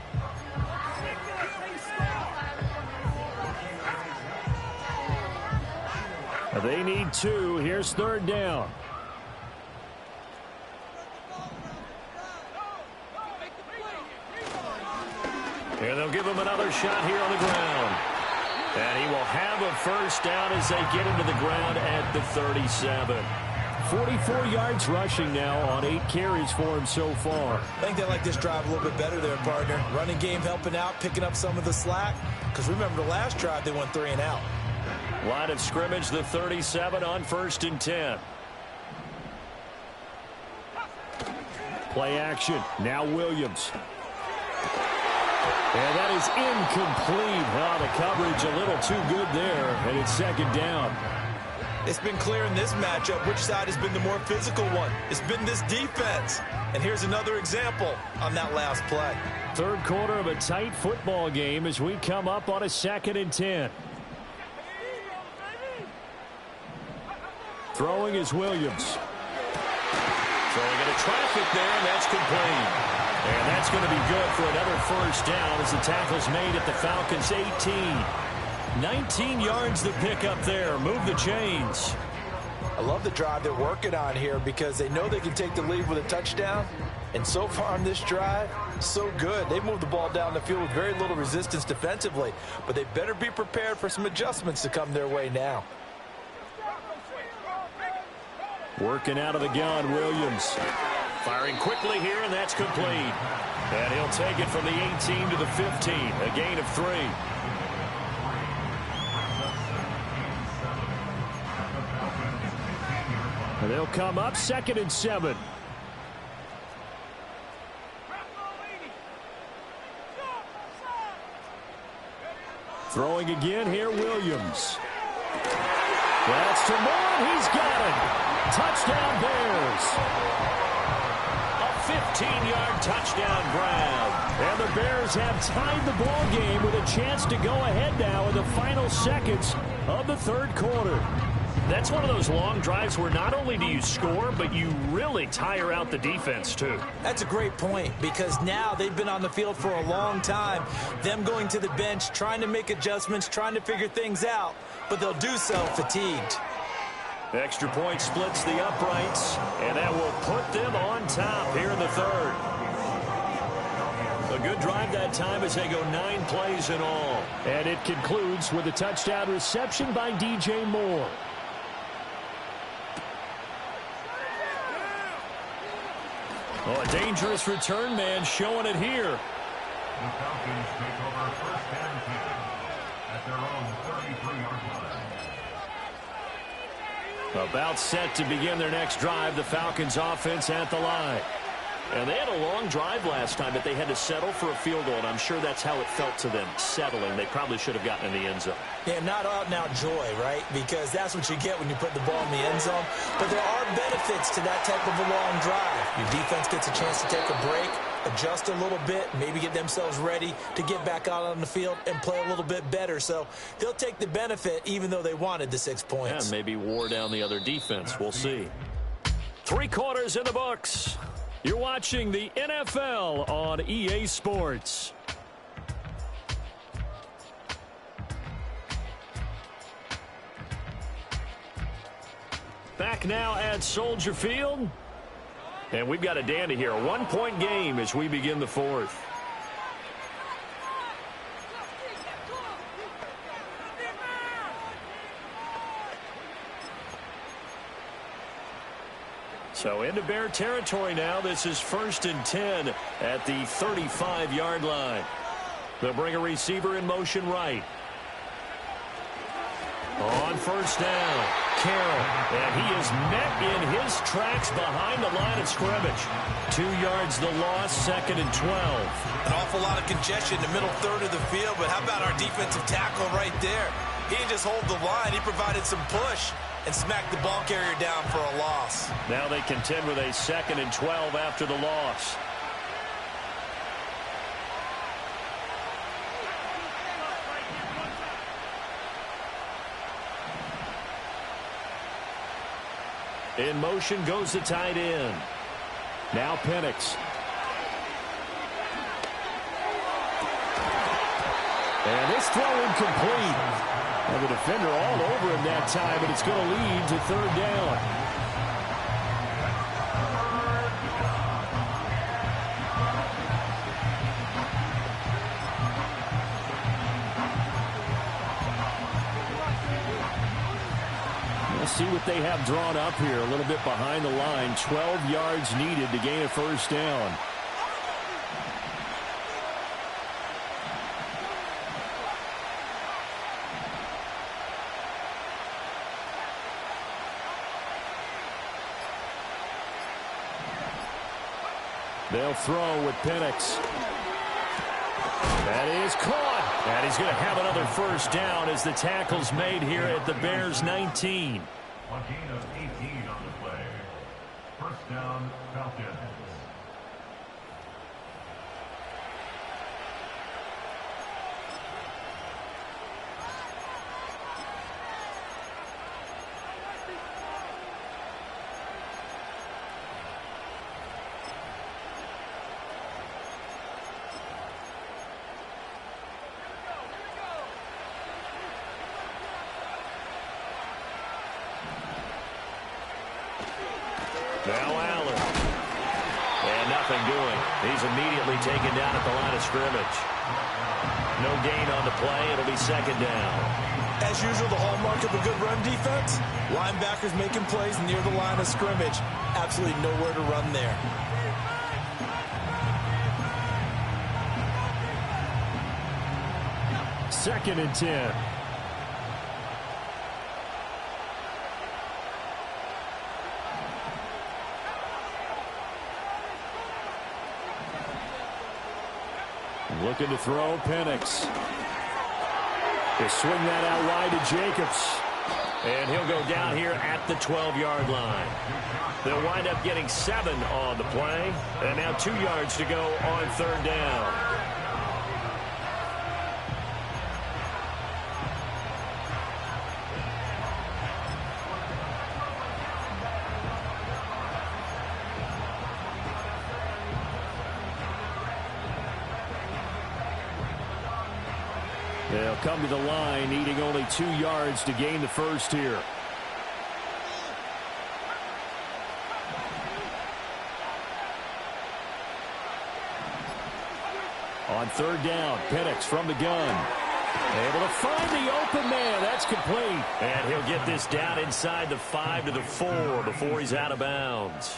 They need 2. Here's 3rd down. And they'll give him another shot here on the ground. And he will have a first down as they get him to the ground at the 37. 44 yards rushing now on 8 carries for him so far. I think they like this drive a little bit better there, partner. Running game helping out, picking up some of the slack. Because remember the last drive, they went 3-and-out. Line of scrimmage, the 37 on 1st and 10. Play action. Now Williams. And that is incomplete. Oh, the coverage a little too good there, and it's 2nd down. It's been clear in this matchup which side has been the more physical one. It's been this defense. And here's another example on that last play. 3rd quarter of a tight football game as we come up on a 2nd and 10. Throwing is Williams. Throwing into traffic there, and that's complete. And that's going to be good for another first down as the tackle's made at the Falcons' 18. 19 yards to pick up there. Move the chains. I love the drive they're working on here because they know they can take the lead with a touchdown. And so far on this drive, so good. They moved the ball down the field with very little resistance defensively. But they better be prepared for some adjustments to come their way now. Working out of the gun, Williams. Firing quickly here, and that's complete. And he'll take it from the 18 to the 15, a gain of 3. And they'll come up 2nd and 7. Throwing again here, Williams. That's to Moore, he's got it. Touchdown Bears. 15-yard touchdown grab. And the Bears have tied the ball game with a chance to go ahead now in the final seconds of the 3rd quarter. That's one of those long drives where not only do you score, but you really tire out the defense, too. That's a great point because now they've been on the field for a long time. Them going to the bench, trying to make adjustments, trying to figure things out, but they'll do so fatigued. Extra point splits the uprights, and that will put them on top here in the 3rd. A good drive that time as they go 9 plays in all. And it concludes with a touchdown reception by DJ Moore. Oh, a dangerous return man showing it here. The Falcons take over first and 10 at their own 33-yard line. About set to begin their next drive, the Falcons offense at the line. And they had a long drive last time, but they had to settle for a field goal, and I'm sure that's how it felt to them, settling. They probably should have gotten in the end zone. Yeah, not out-and-out joy, right? Because that's what you get when you put the ball in the end zone. But there are benefits to that type of a long drive. Your defense gets a chance to take a break, adjust a little bit, maybe get themselves ready to get back out on the field and play a little bit better. So they'll take the benefit even though they wanted the 6 points. And maybe wore down the other defense. We'll see. 3 quarters in the books. You're watching the NFL on EA Sports. Back now at Soldier Field. And we've got a dandy here. A 1-point game as we begin the fourth. So into Bear territory now. This is 1st and 10 at the 35-yard line. They'll bring a receiver in motion right. On first down, Carroll. And he is met in his tracks behind the line of scrimmage. 2 yards the loss, 2nd and 12. An awful lot of congestion in the middle third of the field, but how about our defensive tackle right there? He didn't just hold the line, he provided some push and smacked the ball carrier down for a loss. Now they contend with a 2nd and 12 after the loss. In motion goes the tight end. Now Penix. And this throw incomplete. And the defender all over him that time, but it's going to lead to 3rd down. Let's see what they have drawn up here. A little bit behind the line. 12 yards needed to gain a 1st down. They'll throw with Penix. That is caught. And he's going to have another 1st down as the tackle's made here at the Bears 19. A gain of 18 on the play. 1st down, Falcons. Now Allen. And nothing doing. He's immediately taken down at the line of scrimmage. No gain on the play. It'll be 2nd down. As usual, the hallmark of a good run defense, linebackers making plays near the line of scrimmage. Absolutely nowhere to run there. Second and 10. Looking to throw, Penix. They swing that out wide to Jacobs. And he'll go down here at the 12-yard line. They'll wind up getting 7 on the play. And now 2 yards to go on 3rd down. They'll come to the line, needing only 2 yards to gain the 1st here. On 3rd down, Penix from the gun. Able to find the open man. That's complete. And he'll get this down inside the 5 to the 4 before he's out of bounds.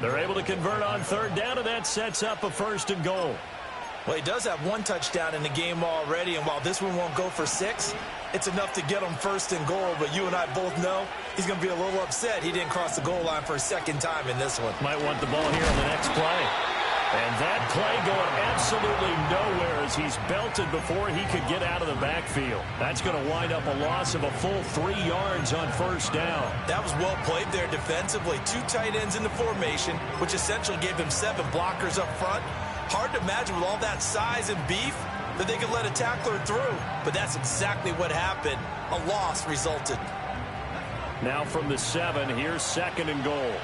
They're able to convert on third down, and that sets up a 1st and goal. Well, he does have 1 touchdown in the game already, and while this one won't go for 6, it's enough to get him 1st and goal. But you and I both know he's going to be a little upset he didn't cross the goal line for a 2nd time in this one. Might want the ball here on the next play. And that play going absolutely nowhere as he's belted before he could get out of the backfield. That's going to wind up a loss of a full 3 yards on 1st down. That was well played there defensively. 2 tight ends in the formation, which essentially gave him 7 blockers up front. Hard to imagine with all that size and beef that they could let a tackler through. But that's exactly what happened. A loss resulted. Now from the 7, here's 2nd and goal.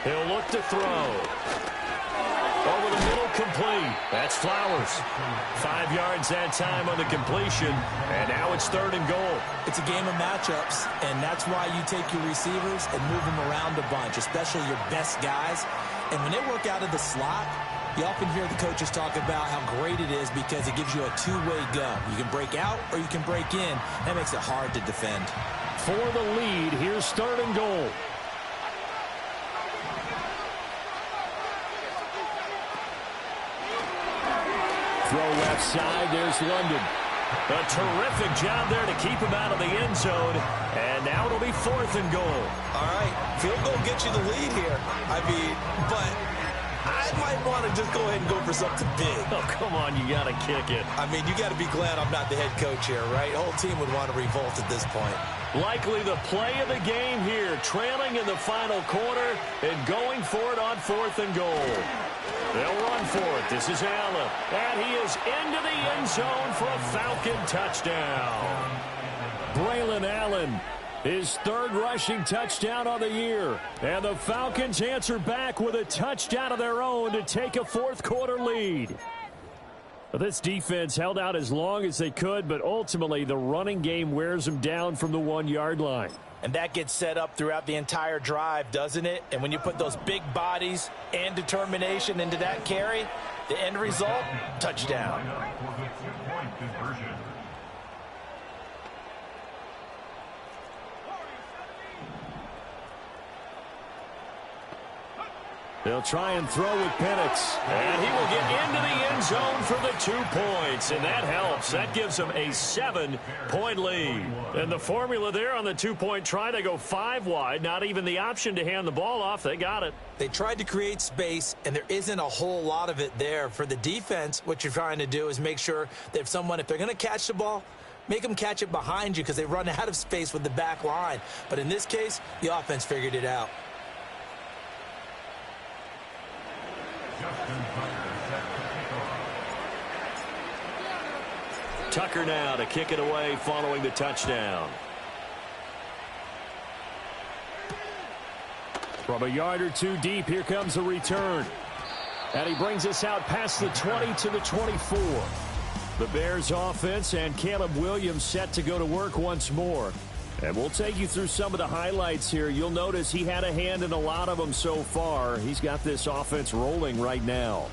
He'll look to throw. Over the middle, complete. That's Flowers. 5 yards that time on the completion. And now it's 3rd and goal. It's a game of matchups, and that's why you take your receivers and move them around a bunch, especially your best guys. And when they work out of the slot, you often hear the coaches talk about how great it is because it gives you a 2-way go. You can break out or you can break in. That makes it hard to defend. For the lead, here's 3rd and goal. Throw left side, there's London. A terrific job there to keep him out of the end zone. And now it'll be 4th and goal. All right, field goal gets you the lead here. I mean, but I might want to just go ahead and go for something big. Oh, come on, you got to kick it. I mean, you got to be glad I'm not the head coach here, right? The whole team would want to revolt at this point. Likely the play of the game here, trailing in the final quarter and going for it on 4th and goal. They'll run for it. This is Allen. And he is into the end zone for a Falcon touchdown. Braylon Allen, his 3rd rushing touchdown on the year. And the Falcons answer back with a touchdown of their own to take a 4th quarter lead. This defense held out as long as they could, but ultimately the running game wears them down from the 1-yard line. And that gets set up throughout the entire drive, doesn't it? And when you put those big bodies and determination into that carry, the end result, touchdown. They'll try and throw with Penix. And he will get into the end zone for the 2 points. And that helps. That gives them a 7-point lead. And the formula there on the 2-point try, they go 5 wide. Not even the option to hand the ball off. They got it. They tried to create space, and there isn't a whole lot of it there. For the defense, what you're trying to do is make sure that if they're going to catch the ball, make them catch it behind you because they run out of space with the back line. But in this case, the offense figured it out. Tucker now to kick it away following the touchdown. From a yard or 2 deep, here comes the return. And he brings us out past the 20 to the 24. The Bears offense and Caleb Williams set to go to work once more. And we'll take you through some of the highlights here. You'll notice he had a hand in a lot of them so far. He's got this offense rolling right now.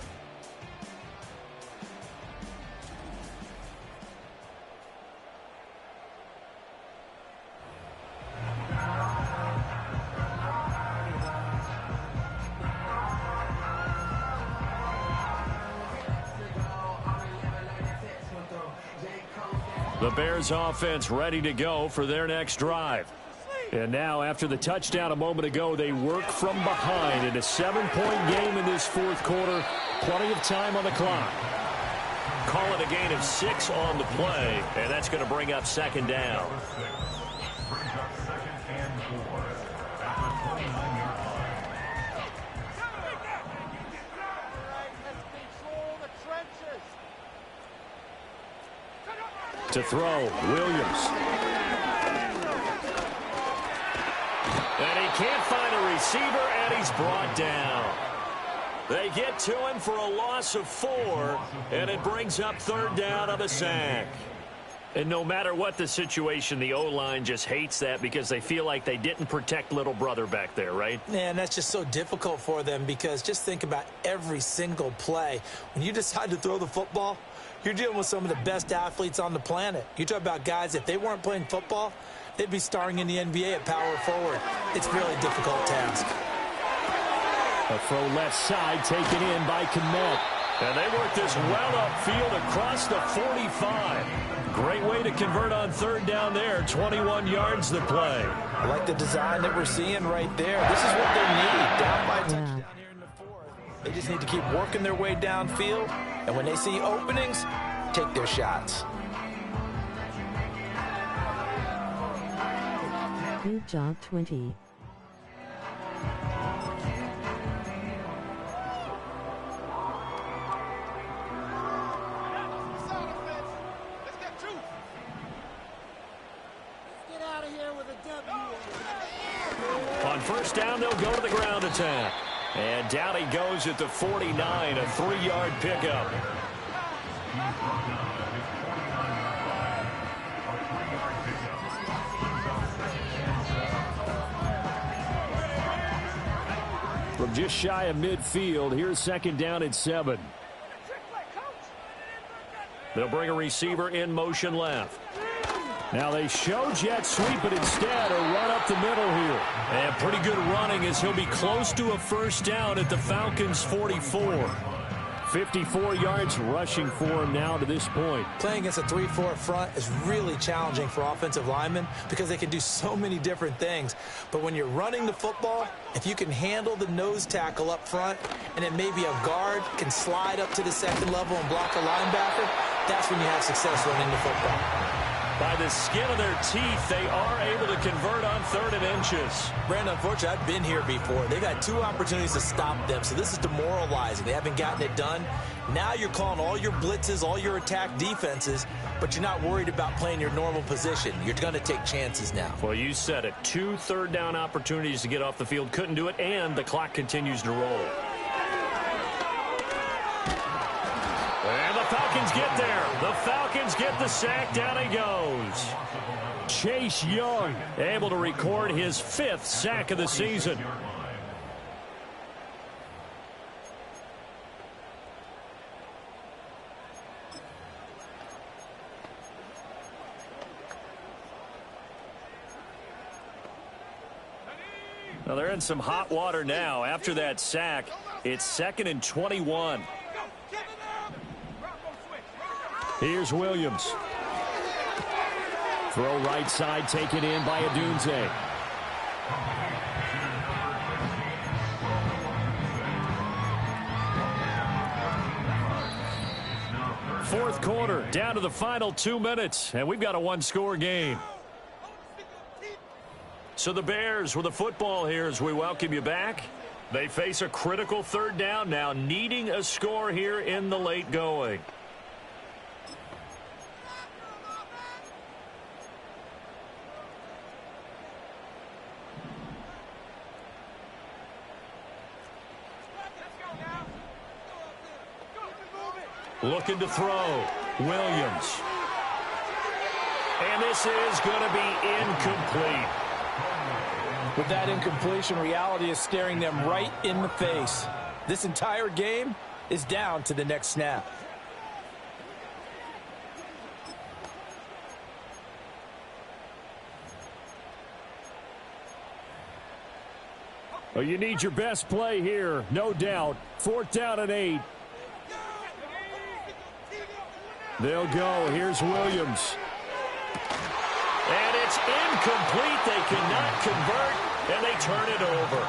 The Bears offense ready to go for their next drive. And now after the touchdown a moment ago, they work from behind in a 7-point game in this 4th quarter. Plenty of time on the clock. Call it a gain of 6 on the play, and that's going to bring up 2nd down. To throw, Williams. And he can't find a receiver, and he's brought down. They get to him for a loss of 4, and it brings up 3rd down on the sack. And no matter what the situation, the O-line just hates that because they feel like they didn't protect little brother back there, right? Man, that's just so difficult for them because just think about every single play. When you decide to throw the football, you're dealing with some of the best athletes on the planet. You talk about guys, if they weren't playing football, they'd be starring in the NBA at power forward. It's a really difficult task. A throw left side taken in by Kmet. And they work this well upfield across the 45. Great way to convert on third down there. 21 yards to play. I like the design that we're seeing right there. This is what they need. Down by a touchdown here in the fourth. They just need to keep working their way downfield. And when they see openings, take their shots. Good job, 20. On first down, they'll go to the ground attack. And down he goes at the 49, a 3-yard pickup. From just shy of midfield, here's second down at 7. They'll bring a receiver in motion left. Now they show jet sweep, but instead a run up the middle here. And pretty good running as he'll be close to a first down at the Falcons' 44. 54 yards rushing for him now to this point. Playing against a 3-4 front is really challenging for offensive linemen because they can do so many different things. But when you're running the football, if you can handle the nose tackle up front and then maybe a guard can slide up to the second level and block a linebacker, that's when you have success running the football. By the skin of their teeth, they are able to convert on 3rd and inches. Brandon, unfortunately, I've been here before. They've had 2 opportunities to stop them, so this is demoralizing. They haven't gotten it done. Now you're calling all your blitzes, all your attack defenses, but you're not worried about playing your normal position. You're going to take chances now. Well, you said it. 2 third-down opportunities to get off the field. Couldn't do it, and the clock continues to roll. And the Falcons get there. The Falcons get the sack. Down he goes. Chase Young able to record his 5th sack of the season. Well, they're in some hot water now. After that sack, it's 2nd and 21. Here's Williams. Throw right side, taken in by Adunze. Fourth quarter, down to the final 2 minutes, and we've got a 1-score game. So the Bears with the football here as we welcome you back. They face a critical 3rd down now, needing a score here in the late going. Looking to throw. Williams. And this is going to be incomplete. With that incompletion, reality is staring them right in the face. This entire game is down to the next snap. Well, you need your best play here, no doubt. 4th down and 8. They'll go. Here's Williams. And it's incomplete. They cannot convert, and they turn it over.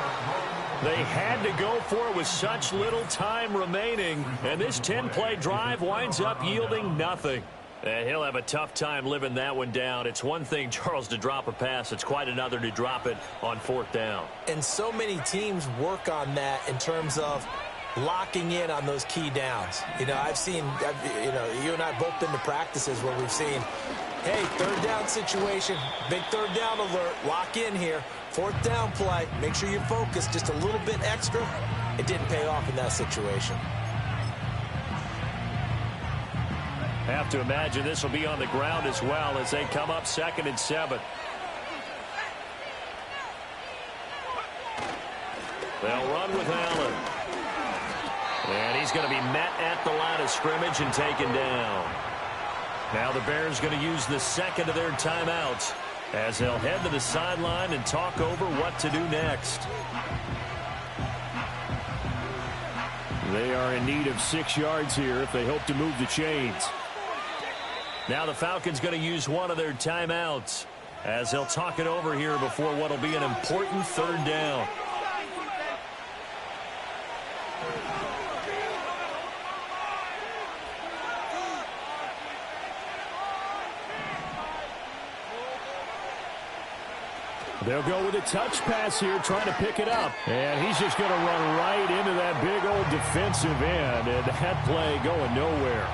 They had to go for it with such little time remaining, and this 10-play drive winds up yielding nothing. And he'll have a tough time living that one down. It's one thing, Charles, to drop a pass. It's quite another to drop it on 4th down. And so many teams work on that in terms of locking in on those key downs. You know, you and I have both been to practices where we've seen, hey, 3rd down situation, big 3rd down alert, lock in here, 4th down play, make sure you're focused just a little bit extra. It didn't pay off in that situation. Have to imagine this will be on the ground as well as they come up 2nd and 7. They'll run with Allen. And he's going to be met at the line of scrimmage and taken down. Now the Bears going to use the second of their timeouts as they'll head to the sideline and talk over what to do next. They are in need of 6 yards here if they hope to move the chains. Now the Falcons going to use one of their timeouts as they'll talk it over here before what will be an important 3rd down. They'll go with a touch pass here, trying to pick it up. And he's just going to run right into that big old defensive end. And that play going nowhere.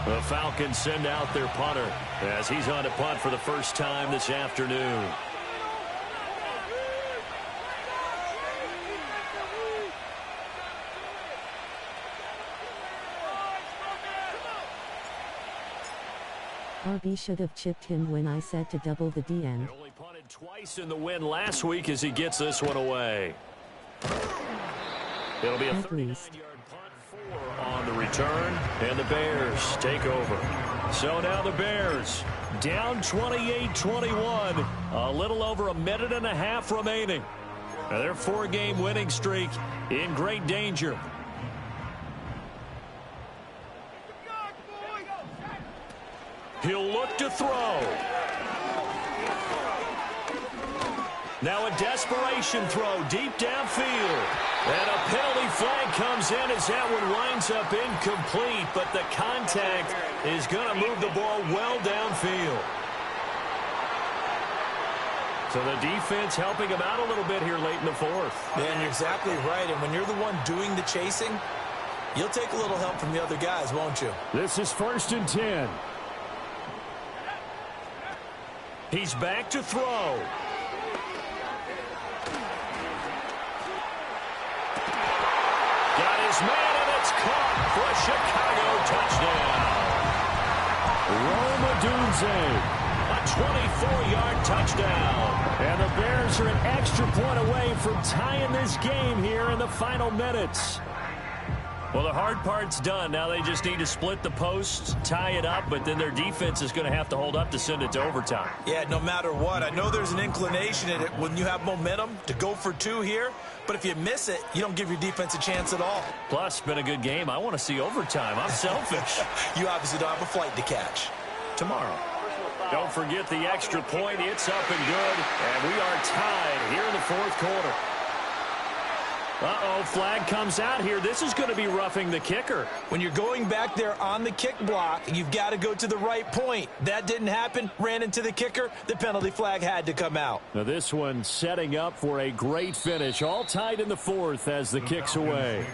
The Falcons send out their punter as he's on to punt for the first time this afternoon. RB should have chipped him when I said to double the DN. He only punted twice in the win last week as he gets this one away. It'll be a 39-yard punt, 4 on the return, and the Bears take over. So now the Bears down 28-21, a little over a minute and a half remaining. Now their 4-game winning streak in great danger. He'll look to throw. Now a desperation throw deep downfield. And a penalty flag comes in as that one winds up incomplete, but the contact is going to move the ball well downfield. So the defense helping him out a little bit here late in the 4th. Yeah, and you're exactly right. And when you're the one doing the chasing, you'll take a little help from the other guys, won't you? This is 1st and 10. He's back to throw. Got his man, and it's caught for a Chicago touchdown. Rome Odunze, a 24-yard touchdown. And the Bears are an extra point away from tying this game here in the final minutes. Well, the hard part's done. Now they just need to split the posts, tie it up, but then their defense is going to have to hold up to send it to overtime. Yeah, no matter what. I know there's an inclination in it when you have momentum to go for 2 here, but if you miss it, you don't give your defense a chance at all. Plus, been a good game. I want to see overtime. I'm selfish. You obviously don't have a flight to catch. Tomorrow. Don't forget the extra point. It's up and good, and we are tied here in the 4th quarter. Uh-oh, flag comes out here. This is going to be roughing the kicker. When you're going back there on the kick block, you've got to go to the right point. That didn't happen. Ran into the kicker. The penalty flag had to come out. Now this one setting up for a great finish. All tied in the 4th as the kick's away.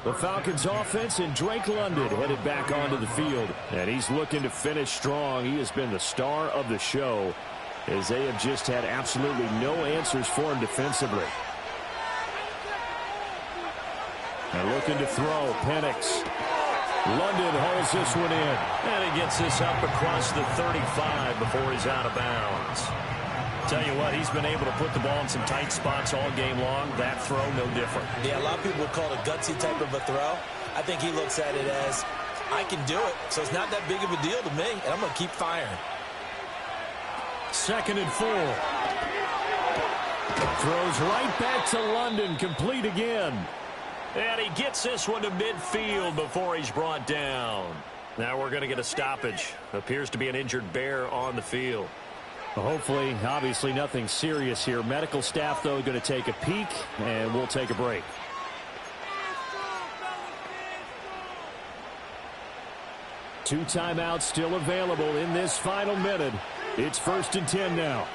The Falcons offense and Drake London headed back onto the field. And he's looking to finish strong. He has been the star of the show as they have just had absolutely no answers for him defensively. And looking to throw, Penix. London holds this one in. And he gets this up across the 35 before he's out of bounds. Tell you what, he's been able to put the ball in some tight spots all game long. That throw, no different. Yeah, a lot of people would call it a gutsy type of a throw. I think he looks at it as, I can do it, so it's not that big of a deal to me, and I'm going to keep firing. 2nd and 4. Throws right back to London, complete again. And he gets this one to midfield before he's brought down. Now we're going to get a stoppage. Appears to be an injured Bear on the field. Well, hopefully, obviously nothing serious here. Medical staff, though, going to take a peek, and we'll take a break. Two timeouts still available in this final minute. It's 1st and 10 now.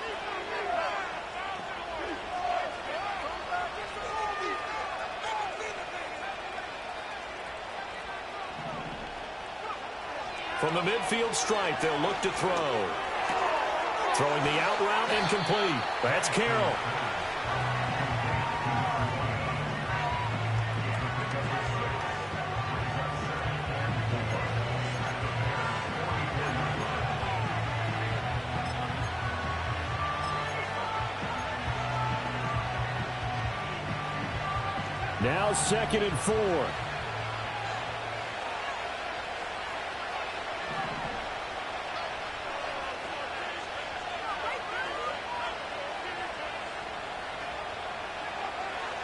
From the midfield stripe, they'll look to throw. Throwing the out route incomplete. That's Carroll. Now 2nd and 4.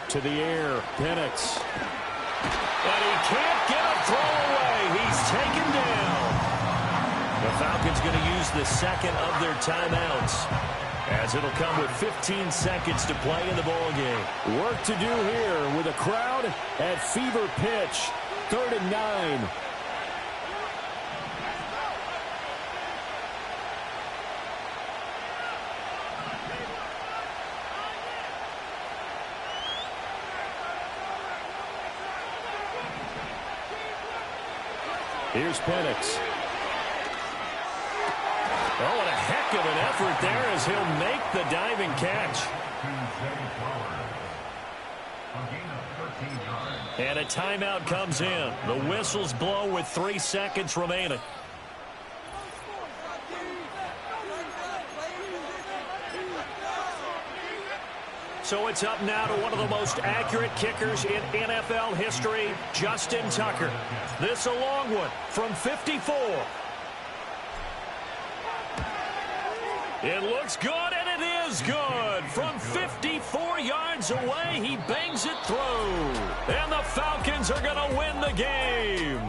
To the air, Penix. And he can't get a throw away. He's taken down. The Falcons going to use the second of their timeouts, as it'll come with 15 seconds to play in the ball game. Work to do here with a crowd at fever pitch. 3rd and 9. Here's Penix. Oh, and a heck of an effort there as he'll make the diving catch. And a timeout comes in. The whistles blow with 3 seconds remaining. So it's up now to one of the most accurate kickers in NFL history, Justin Tucker. This a long one from 54. It looks good, and it is good. From 54 yards away, he bangs it through. And the Falcons are going to win the game.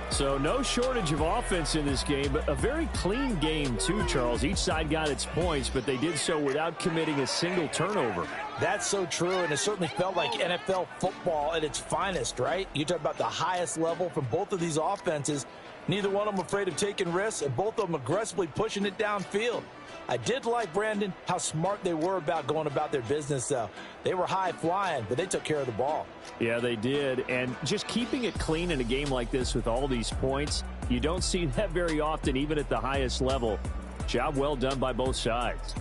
So no shortage of offense in this game, but a very clean game too, Charles. Each side got its points, but they did so without committing a single turnover. That's so true, and it certainly felt like NFL football at its finest, right? You talk about the highest level from both of these offenses. Neither one of them afraid of taking risks, and both of them aggressively pushing it downfield. I did like, Brandon, how smart they were about going about their business, though. They were high-flying, but they took care of the ball. Yeah, they did. And just keeping it clean in a game like this with all these points, you don't see that very often, even at the highest level. Job well done by both sides.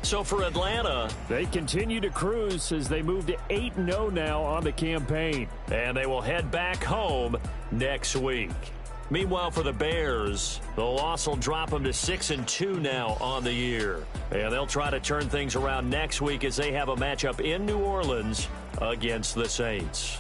So for Atlanta, they continue to cruise as they move to 8-0 now on the campaign. And they will head back home next week. Meanwhile, for the Bears, the loss will drop them to 6-2 now on the year. And they'll try to turn things around next week as they have a matchup in New Orleans against the Saints.